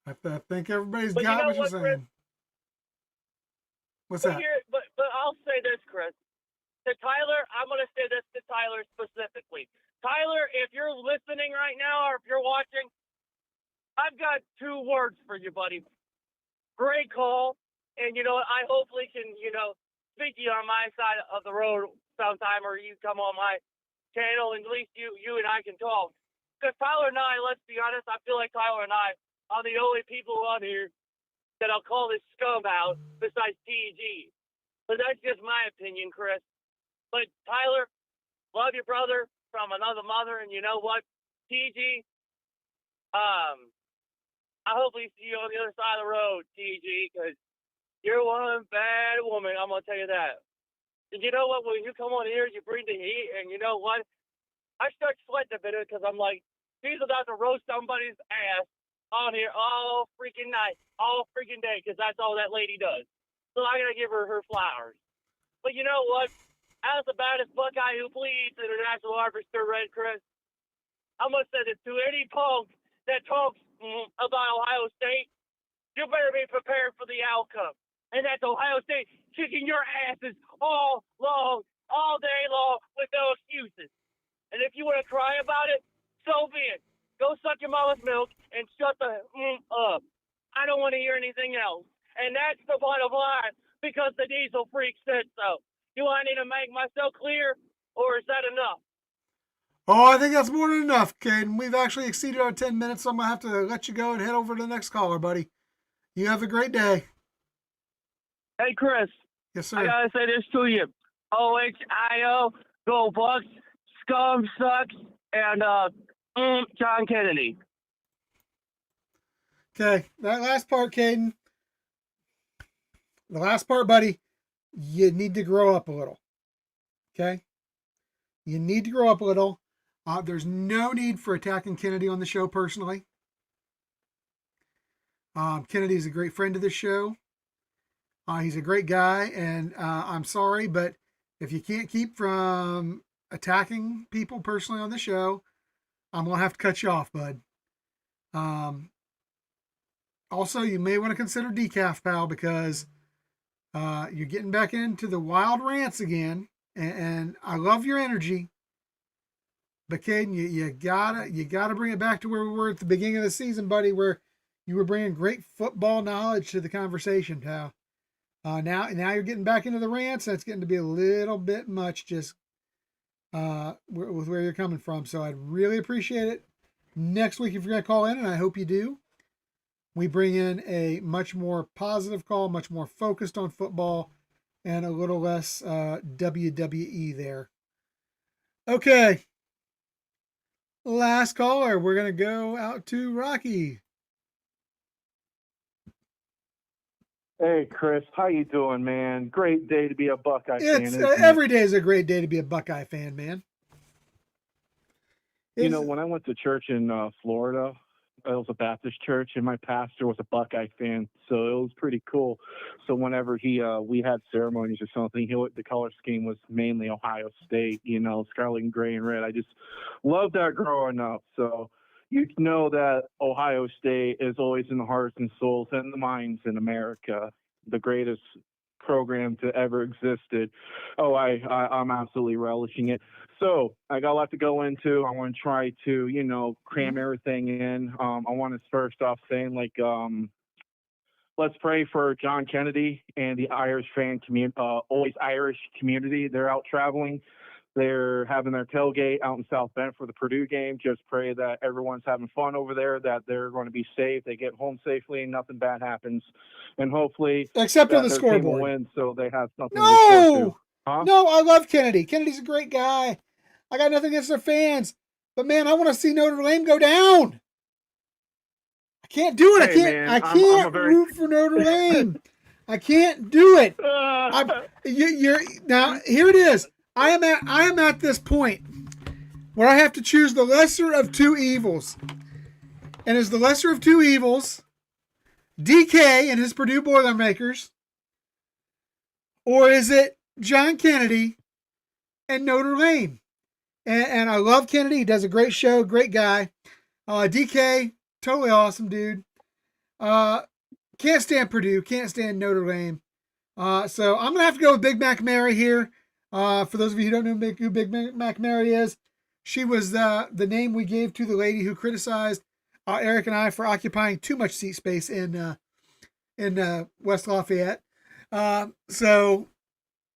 I think everybody's But got you know what you're what, Chris? saying. What's that? But I'll say this, Chris. To Tyler, I'm going to say this to Tyler specifically. Tyler, if you're listening right now or if you're watching, I've got 2 words for you, buddy. Great call. And, I hopefully can, speak to you on my side of the road sometime, or you come on my channel and at least you and I can talk. Because Tyler and I, let's be honest, I feel like Tyler and I are the only people on here that I'll call this scum out besides TG. But that's just my opinion, Chris. But Tyler, love your brother from another mother, and you know what, TG, I hopefully see you on the other side of the road, TG, because you're one bad woman, I'm going to tell you that. And you know what, when you come on here, you bring the heat, and you know what, I start sweating a bit because I'm like, she's about to roast somebody's ass on here all freaking night, all freaking day, because that's all that lady does. So I got to give her her flowers. But you know what? As the baddest Buckeye who bleeds International Arbiter Red Chris, I'm going to say this to any punk that talks about Ohio State, you better be prepared for the outcome. And that's Ohio State kicking your asses all day long with no excuses. And if you want to cry about it, so be it. Go suck your mama's milk and shut the up. I don't want to hear anything else. And that's the bottom line, because the Diesel Freak said so. Do I need to make myself clear, or is that enough? Oh, I think that's more than enough, Caden. We've actually exceeded our 10 minutes, so I'm going to have to let you go and head over to the next caller, buddy. You have a great day. Hey, Chris. Yes, sir. I got to say this to you. OHIO, go Bucks, scum sucks, and John Kennedy. Okay, that last part, Caden. The last part, buddy, you need to grow up a little. Okay? You need to grow up a little. There's no need for attacking Kennedy on the show personally. Kennedy is a great friend of the show. He's a great guy, and I'm sorry, but if you can't keep from attacking people personally on the show, I'm going to have to cut you off, bud. Also, you may want to consider decaf, pal, because you're getting back into the wild rants again, and I love your energy. But Caden, you gotta bring it back to where we were at the beginning of the season, buddy, where you were bringing great football knowledge to the conversation, pal. Now you're getting back into the rants, and it's getting to be a little bit much just with where you're coming from. So I'd really appreciate it next week if you're going to call in, and I hope you do. We bring in a much more positive call, much more focused on football, and a little less WWE there. Okay. Last caller. We're going to go out to Rocky. Hey, Chris, how you doing, man? Great day to be a Buckeye fan, isn't Every day is a great day to be a Buckeye fan, man. You know, when I went to church in Florida, it was a Baptist church, and my pastor was a Buckeye fan, so it was pretty cool. So whenever we had ceremonies or something, the color scheme was mainly Ohio State, you know, scarlet and gray and red. I just loved that growing up. So you know that Ohio State is always in the hearts and souls and the minds in America, the greatest program to ever existed. Oh, I'm absolutely relishing it. So I got a lot to go into. I want to try to, you know, cram everything in. I want to first off saying let's pray for John Kennedy and the Irish fan community, always Irish community. They're out traveling. They're having their tailgate out in South Bend for the Purdue game. Just pray that everyone's having fun over there, that they're going to be safe, they get home safely, and nothing bad happens. And hopefully, except on the their team will scoreboard, win, so they have something to look forward to. Huh? No, I love Kennedy. Kennedy's a great guy. I got nothing against their fans, but man, I want to see Notre Dame go down. I can't do it. Hey, I can't root for Notre Dame. I can't do it. You're now here it is. I am at this point where I have to choose the lesser of two evils. And is the lesser of two evils DK and his Purdue Boilermakers, or is it John Kennedy and Notre Dame? And I love Kennedy. He does a great show, great guy. DK, totally awesome dude. Can't stand Purdue, can't stand Notre Dame. So I'm gonna have to go with Big Mac Mary here. For those of you who don't know who Big Mac Mary is, she was the name we gave to the lady who criticized Eric and I for occupying too much seat space in West Lafayette. So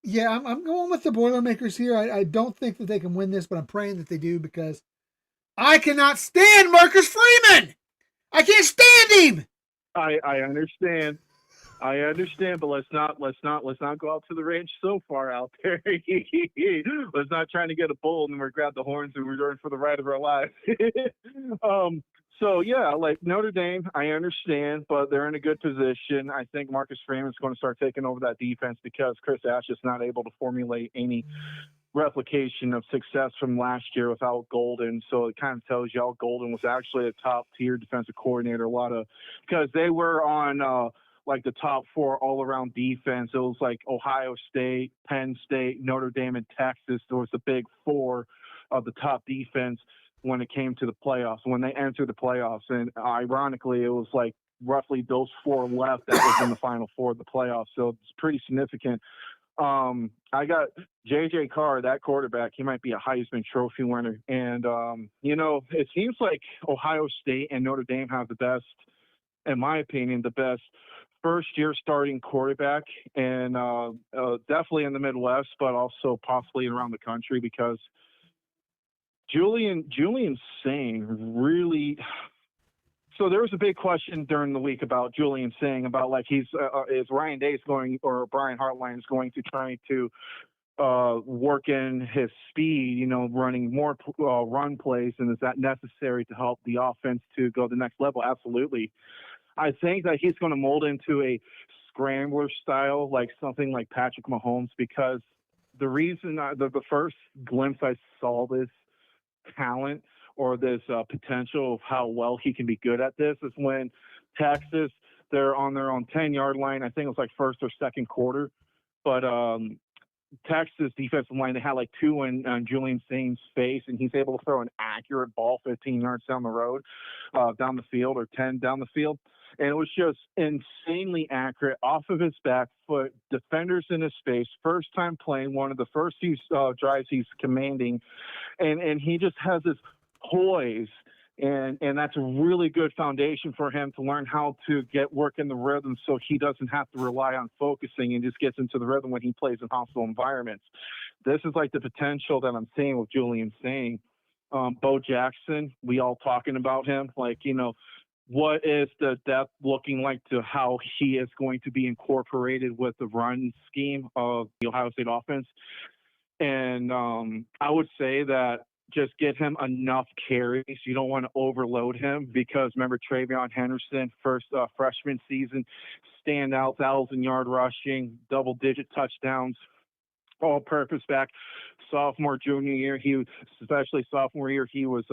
yeah, I'm going with the Boilermakers here. I don't think that they can win this, but I'm praying that they do because I cannot stand Marcus Freeman. I can't stand him. I understand. I understand, but let's not go out to the range so far out there. Let's not try to get a bull and we're grab the horns and we're going for the ride of our lives. So yeah, like Notre Dame, I understand, but they're in a good position. I think Marcus Freeman's going to start taking over that defense because Chris Ash is not able to formulate any replication of success from last year without Golden. So it kind of tells you Al Golden was actually a top tier defensive coordinator. Because they were on like the top four all around defense. It was like Ohio State, Penn State, Notre Dame, and Texas. There was the big four of the top defense when it came to the playoffs, when they entered the playoffs. And ironically, it was like roughly those four left that was in the Final Four of the playoffs. So it's pretty significant. I got J.J. Carr, that quarterback. He might be a Heisman Trophy winner. And, you know, it seems like Ohio State and Notre Dame have the best, in my opinion, the best first-year starting quarterback, and definitely in the Midwest, but also possibly around the country because Julian Singh really. So there was a big question during the week about Julian Singh about like is Ryan Day going or Brian Hartline is going to try to work in his speed, you know, running more run plays, and is that necessary to help the offense to go to the next level? Absolutely. I think that he's going to mold into a scrambler style, like something like Patrick Mahomes, because the reason the first glimpse I saw this talent or this potential of how well he can be good at this is when Texas, they're on their own 10-yard line. I think it was like first or second quarter, but Texas defensive line, they had like two on Julian Singh's face, and he's able to throw an accurate ball 15 yards down the road, down the field, or 10 down the field. And it was just insanely accurate off of his back foot, defenders in his space, first time playing, one of the first few drives he's commanding. And he just has this poise, and that's a really good foundation for him to learn how to get work in the rhythm so he doesn't have to rely on focusing and just gets into the rhythm when he plays in hostile environments. This is like the potential that I'm seeing with Julian Singh. Bo Jackson, we all talking about him. Like, what is the depth looking like to how he is going to be incorporated with the run scheme of the Ohio State offense? And I would say that just get him enough carries. You don't want to overload him because remember Travion Henderson, first freshman season, standout, 1,000-yard rushing, double-digit touchdowns, all-purpose back. Sophomore, junior year, especially sophomore year, he was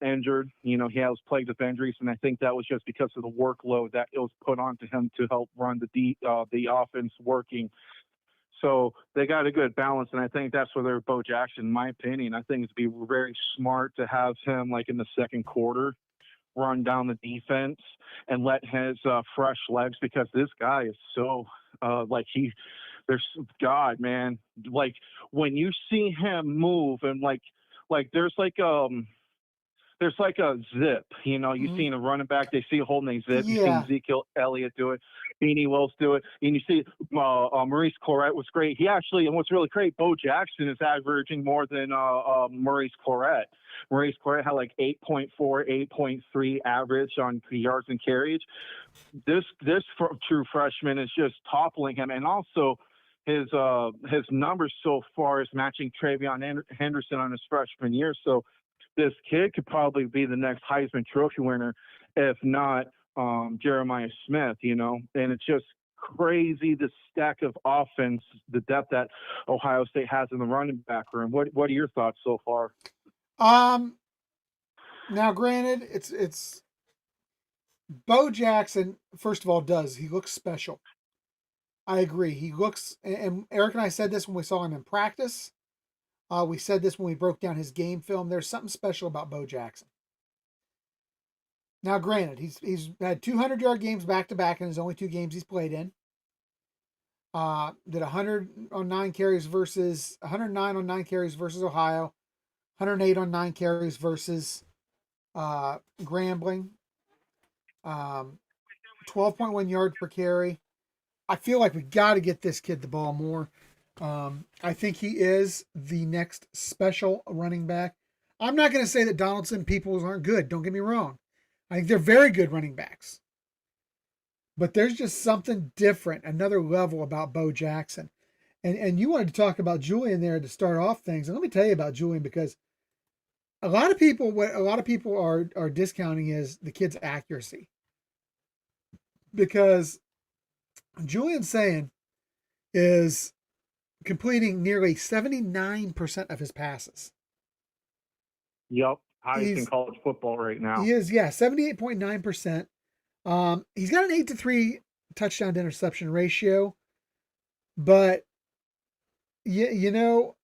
injured. He was plagued with injuries, and I think that was just because of the workload that it was put onto him to help run the offense working. So they got a good balance, and I think that's where they're Bo Jackson, in my opinion. I think it'd be very smart to have him, like, in the second quarter, run down the defense and let his fresh legs, because this guy is so, there's God, man. Like, when you see him move and, like there's like a zip, you've seen a running back, they see a holding a zip. You've seen Ezekiel Elliott do it, Beanie Wells do it, and you see Maurice Clarett was great. He actually, and what's really great, Bo Jackson is averaging more than Maurice Clarett. Maurice Clarett had like 8.4, 8.3 average on yards and carries. This true freshman is just toppling him, and also his numbers so far is matching Travion Henderson on his freshman year. So this kid could probably be the next Heisman Trophy winner, if not Jeremiah Smith, and it's just crazy the stack of offense, the depth that Ohio State has in the running back room. What are your thoughts so far? Now granted, it's Bo Jackson, first of all, he looks special. I agree. He looks, and Eric and I said this when we saw him in practice. We said this when we broke down his game film. There's something special about Bo Jackson. Now, granted, he's had 200-yard games back-to-back in his only 2 games he's played in. Did 100 on 9 carries versus 109 on 9 carries versus Ohio, 108 on 9 carries versus Grambling, 12.1 yards per carry. I feel like we got to get this kid the ball more. I think he is the next special running back. I'm not going to say that Donaldson Peoples aren't good. Don't get me wrong. I think they're very good running backs. But there's just something different, another level about Bo Jackson. And you wanted to talk about Julian there to start off things. And let me tell you about Julian, because what a lot of people are discounting is the kid's accuracy. Because Julian Sayin is completing nearly 79% of his passes. Yep. Highest in college football right now. He is, 78.9%. He's got an 8-3 touchdown to interception ratio, but to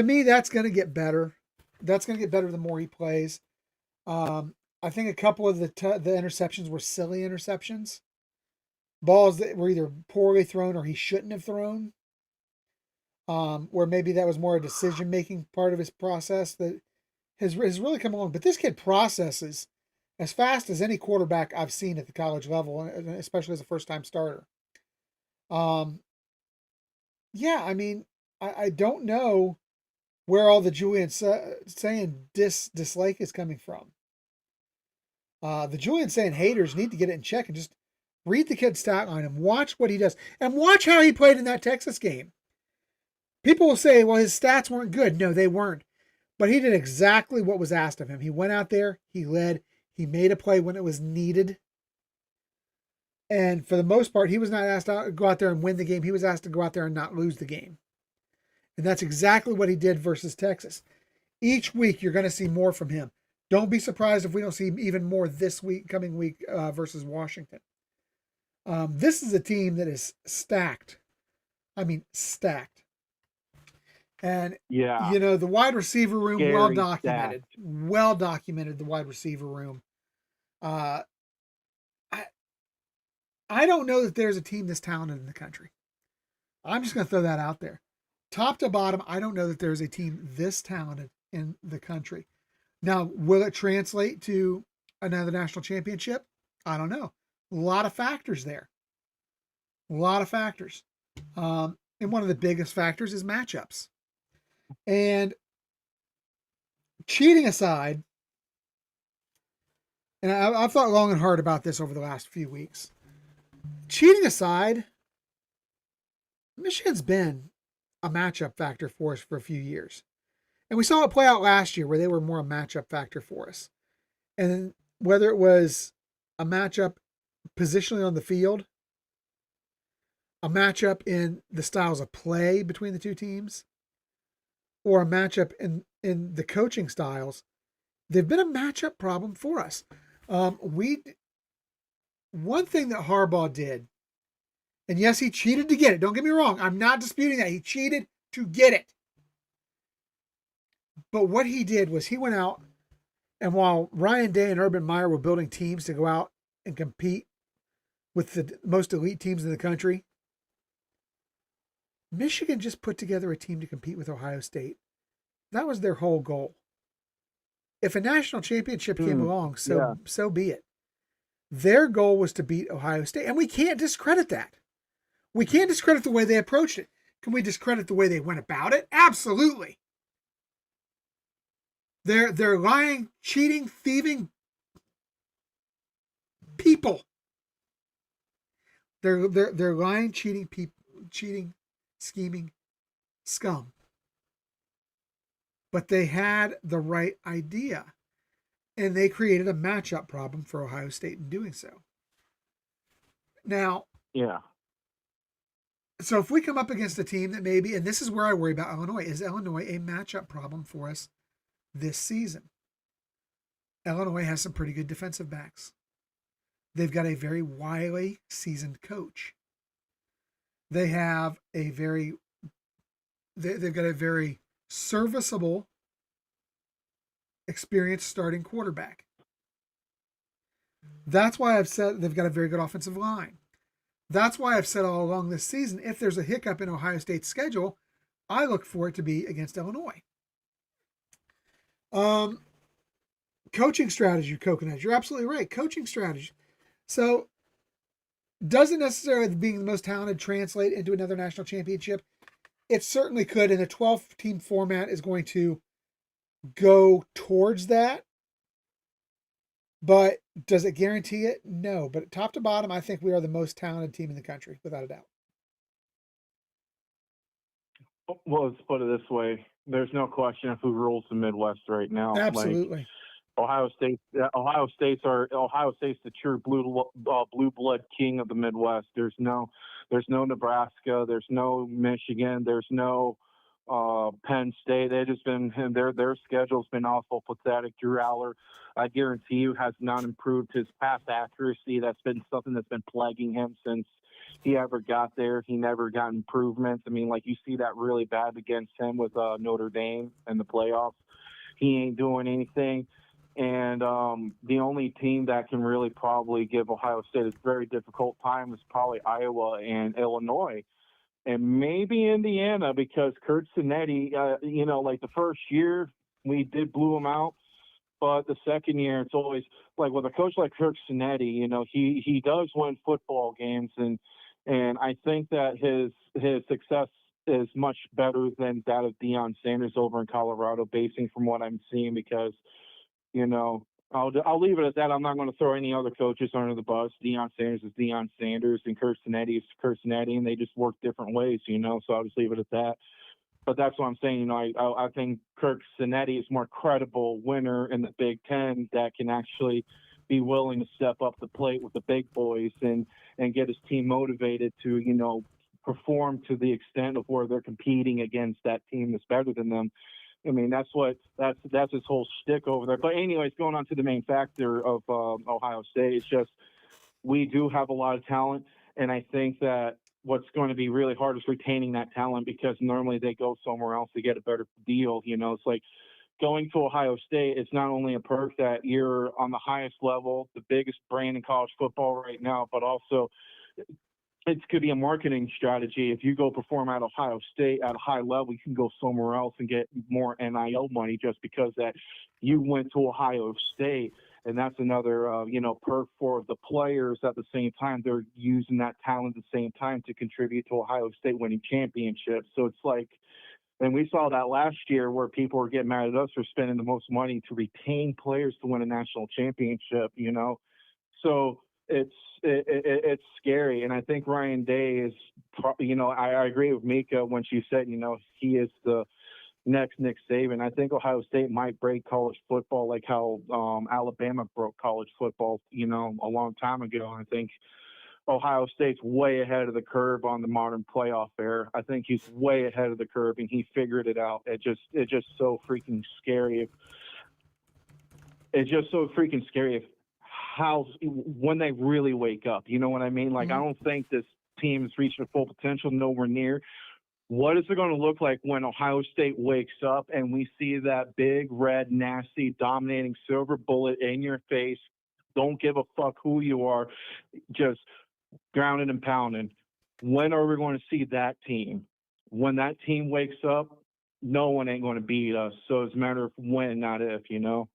me, that's going to get better. That's going to get better the more he plays. I think a couple of the interceptions were silly interceptions. Balls that were either poorly thrown or he shouldn't have thrown. Where maybe that was more a decision-making part of his process that has really come along. But this kid processes as fast as any quarterback I've seen at the college level, especially as a first-time starter. I don't know where all the Julian Sayin dislike is coming from. The Julian Sayin haters need to get it in check and just read the kid's stat line and watch what he does. And watch how he played in that Texas game. People will say, well, his stats weren't good. No, they weren't. But he did exactly what was asked of him. He went out there, he led, he made a play when it was needed. And for the most part, he was not asked to go out there and win the game. He was asked to go out there and not lose the game. And that's exactly what he did versus Texas. Each week, you're going to see more from him. Don't be surprised if we don't see even more this coming week versus Washington. This is a team that is stacked. I mean, stacked. And, the wide receiver room, well documented. Well documented, the wide receiver room. I don't know that there's a team this talented in the country. I'm just going to throw that out there. Top to bottom, I don't know that there's a team this talented in the country. Now, will it translate to another national championship? I don't know. A lot of factors there. A lot of factors. And one of the biggest factors is matchups. And cheating aside, and I've thought long and hard about this over the last few weeks. Cheating aside, Michigan's been a matchup factor for us for a few years. And we saw it play out last year where they were more a matchup factor for us. And whether it was a matchup positionally on the field, a matchup in the styles of play between the two teams, or a matchup in the coaching styles, they've been a matchup problem for us. One thing that Harbaugh did, and yes, he cheated to get it. Don't get me wrong. I'm not disputing that. He cheated to get it. But what he did was he went out, and while Ryan Day and Urban Meyer were building teams to go out and compete with the most elite teams in the country, Michigan just put together a team to compete with Ohio State. That was their whole goal. If a national championship came along, so be it. Their goal was to beat Ohio State, and we can't discredit that. We can't discredit the way they approached it. Can we discredit the way they went about it? Absolutely. They're lying, cheating, thieving people. They're lying, cheating, scheming scum. But they had the right idea, and they created a matchup problem for Ohio State in doing so. Now, so if we come up against a team that maybe, and this is where I worry about Illinois, is Illinois a matchup problem for us this season? Illinois has some pretty good defensive backs. They've got a very wily, seasoned coach. They have they've got a very serviceable, experienced starting quarterback. That's why I've said they've got a very good offensive line. That's why I've said all along this season, if there's a hiccup in Ohio State's schedule, I look for it to be against Illinois. Coaching strategy, Coconut. You're absolutely right. Coaching strategy. So, doesn't necessarily being the most talented translate into another national championship. It certainly could, and the 12-team format is going to go towards that. But does it guarantee it? No. But top to bottom, I think we are the most talented team in the country, without a doubt. Well, let's put it this way: there's no question of who rules the Midwest right now. Absolutely. Ohio State's the true blue blood king of the Midwest. There's no Nebraska, there's no Michigan, there's no Penn State. They just been their schedule's been awful pathetic. Drew Aller, I guarantee you, has not improved his pass accuracy. That's been something that's been plaguing him since he ever got there. He never got improvements. I mean, like, you see that really bad against him with Notre Dame in the playoffs. He ain't doing anything. And the only team that can really probably give Ohio State a very difficult time is probably Iowa and Illinois, and maybe Indiana, because Kurt Cinetti, like the first year we did blew him out, but the second year it's always like with a coach like Kurt Cinetti, he does win football games, and I think that his success is much better than that of Deion Sanders over in Colorado, basing from what I'm seeing, because I'll leave it at that. I'm not going to throw any other coaches under the bus. Deion Sanders is Deion Sanders, and Kurt Cinetti is Kurt Cinetti, and they just work different ways, so I'll just leave it at that. But that's what I'm saying. I think Kurt Cinetti is more credible winner in the Big Ten that can actually be willing to step up the plate with the big boys and get his team motivated to, perform to the extent of where they're competing against that team that's better than them. I mean, that's his whole shtick over there. But anyways, going on to the main factor of Ohio State, it's just we do have a lot of talent, and I think that what's going to be really hard is retaining that talent, because normally they go somewhere else to get a better deal. It's like going to Ohio State. It's not only a perk that you're on the highest level, the biggest brand in college football right now, but also it could be a marketing strategy. If you go perform at Ohio State at a high level, you can go somewhere else and get more NIL money just because that you went to Ohio State. And that's another, perk for the players. At the same time, they're using that talent at the same time to contribute to Ohio State winning championships. So it's like And we saw that last year where people were getting mad at us for spending the most money to retain players to win a national championship, you know. So it's scary. And I think Ryan Day is, you know, I agree with Mika when she said, you know, he is the next Nick Saban. I think Ohio State might break college football like how Alabama broke college football, you know, a long time ago. I think Ohio State's way ahead of the curve on the modern playoff era. I think he's way ahead of the curve, and he figured it out. It's just so freaking scary. It's just so freaking scary if how when they really wake up. You know what I mean? Like, I don't think this team is reaching full potential, nowhere near. What is it going to look like when Ohio State wakes up and we see that big, red, nasty, dominating silver bullet in your face? Don't give a fuck who you are, just grounded and pounding. When are we going to see that team? When that team wakes up, no one ain't going to beat us. So it's a matter of when, not if, you know?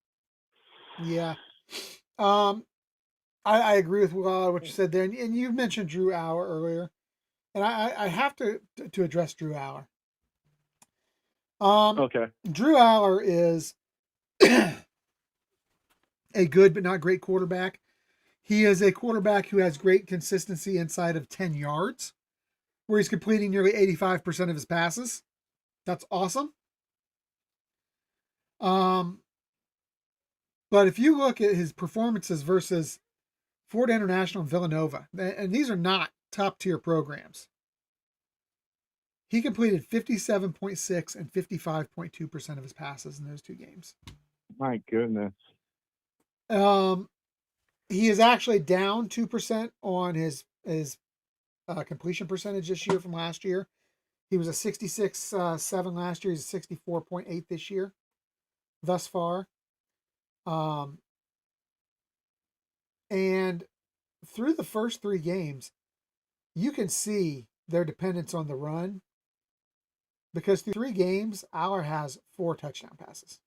Yeah. I agree with what you said there. And you mentioned Drew Hour earlier. And I have to address Drew Hour. Okay. Drew Aller is a good but not great quarterback. He is a quarterback who has great consistency inside of 10 yards, where he's completing nearly 85% of his passes. That's awesome. But if you look at his performances versus Florida International and Villanova, and these are not top tier programs, he completed 57.6 and 55.2% of his passes in those two games. My goodness. He is actually down 2% on his completion percentage this year from last year. He was a 66.7 last year. He's a 64.8 this year, thus far. And through the first three games, you can see their dependence on the run, because through three games, Aller has 4 touchdown passes.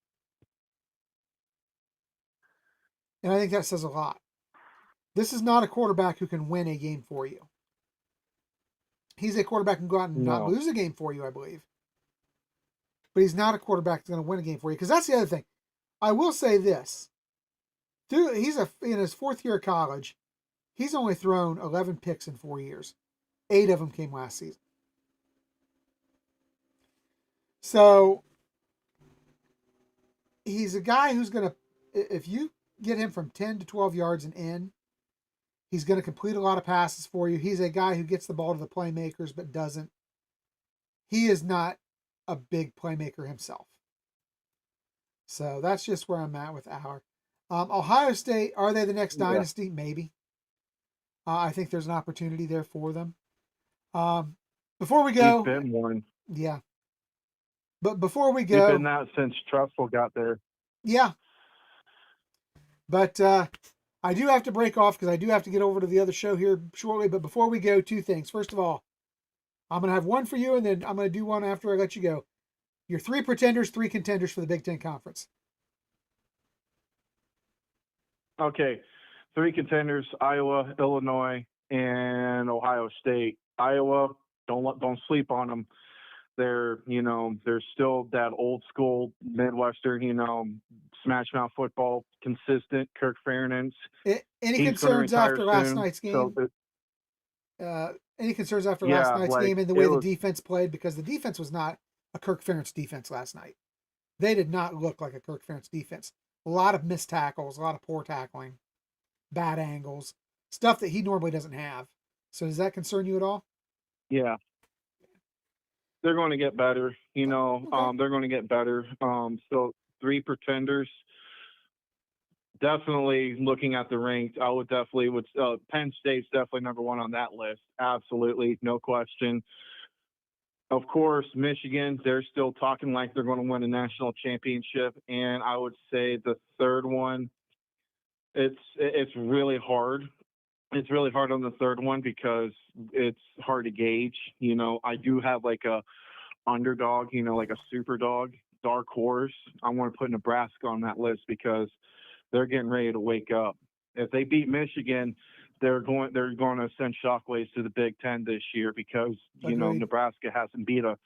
And I think that says a lot. This is not a quarterback who can win a game for you. He's a quarterback who can go out and not lose a game for you, I believe. But he's not a quarterback that's going to win a game for you. Because that's the other thing. I will say this. He's in his 4th year of college. He's only thrown 11 picks in 4 years. 8 of them came last season. So he's a guy who's going to, if you get him from 10 to 12 yards and in, he's going to complete a lot of passes for you. He's a guy who gets the ball to the playmakers but doesn't. He is not a big playmaker himself. So that's just where I'm at with Aller. Ohio State, are they the next dynasty? Maybe. I think there's an opportunity there for them. Before we go, He's been one. Yeah. But before we go, He's been that since Trustful got there. Yeah. But I do have to break off because I do have to get over to the other show here shortly. But before we go, 2 things. First of all, I'm going to have one for you, and then I'm going to do one after I let you go. Your 3 pretenders, 3 contenders for the Big Ten Conference. Okay. 3 contenders: Iowa, Illinois, and Ohio State. Iowa, don't sleep on them. They're still that old school Midwestern, smash mouth football, consistent. Kirk Ferentz. Any concerns after last night's game? Any concerns after last night's game and the way the defense played? Because the defense was not a Kirk Ferentz defense last night. They did not look like a Kirk Ferentz defense. A lot of missed tackles, a lot of poor tackling, bad angles, stuff that he normally doesn't have. So does that concern you at all? Yeah. They're going to get better, They're going to get better. So 3 pretenders. Definitely looking at the ranks, I would definitely Penn State's definitely number 1 on that list. Absolutely, no question. Of course, Michigan, they're still talking like they're going to win a national championship. And I would say the third one, it's really hard. It's really hard on the third one because it's hard to gauge. I do have like a underdog, like a super dog, dark horse. I want to put Nebraska on that list because they're getting ready to wake up. If they beat Michigan, they're going to send shockwaves to the Big Ten this year because Agreed. Nebraska hasn't beat a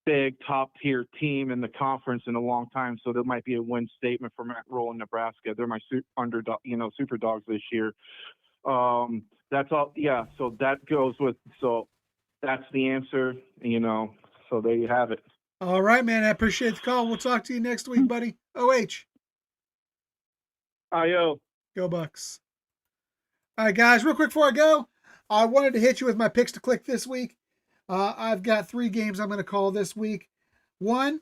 big top-tier team in the conference in a long time, so there might be a win statement for Matt Rule in Nebraska. They're my underdog, super dogs this year. That's all. Yeah, so that goes with. So that's the answer. So there you have it. All right, man. I appreciate the call. We'll talk to you next week, buddy. OH. Yo. Go Bucks. All right, guys, real quick before I go, I wanted to hit you with my picks to click this week. I've got 3 games I'm going to call this week. 1,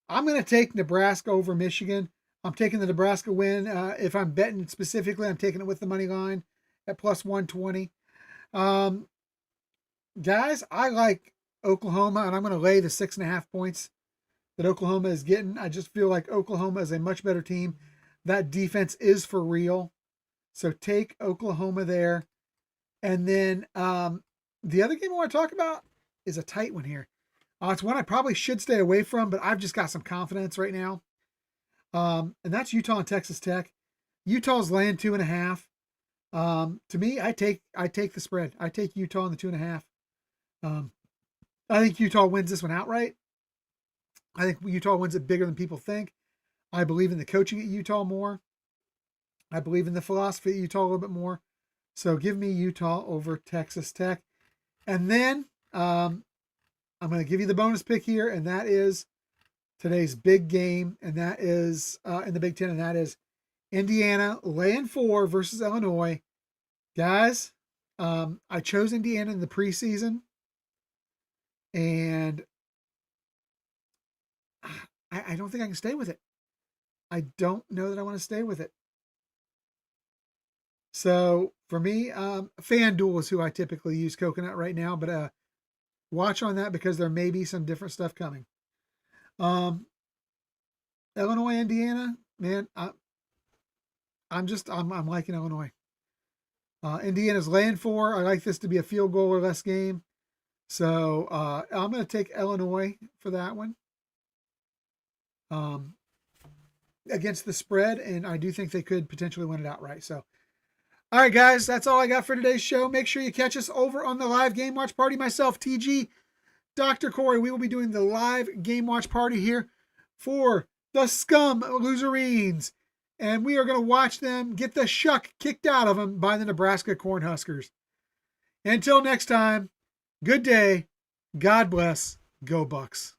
I'm going to take Nebraska over Michigan. I'm taking the Nebraska win. If I'm betting specifically, I'm taking it with the money line at plus 120. Guys, I like Oklahoma, and I'm going to lay the 6.5 points that Oklahoma is getting. I just feel like Oklahoma is a much better team. That defense is for real. So take Oklahoma there. And then the other game I want to talk about is a tight one here. It's one I probably should stay away from, but I've just got some confidence right now. And that's Utah and Texas Tech. Utah's laying 2.5. To me, I take the spread. I take Utah on the 2.5. I think Utah wins this one outright. I think Utah wins it bigger than people think. I believe in the coaching at Utah more. I believe in the philosophy at Utah a little bit more. So give me Utah over Texas Tech. And then I'm going to give you the bonus pick here, and that is today's big game, and that is in the Big Ten, and that is Indiana laying 4 versus Illinois. Guys, I chose Indiana in the preseason, and I don't think I can stay with it. I don't know that I want to stay with it. So for me, FanDuel is who I typically use Coconut right now, but watch on that because there may be some different stuff coming. Illinois, Indiana, man, I'm liking Illinois. Indiana's laying 4. I like this to be a field goal or less game. So I'm going to take Illinois for that one. Against the spread, and I do think they could potentially win it outright. So, all right, guys, that's all I got for today's show. Make sure you catch us over on the live game watch party. Myself, TG, Dr. Corey, we will be doing the live game watch party here for the Scum Loserines, and we are going to watch them get the shuck kicked out of them by the Nebraska Cornhuskers. Until next time, good day, God bless, go Bucks.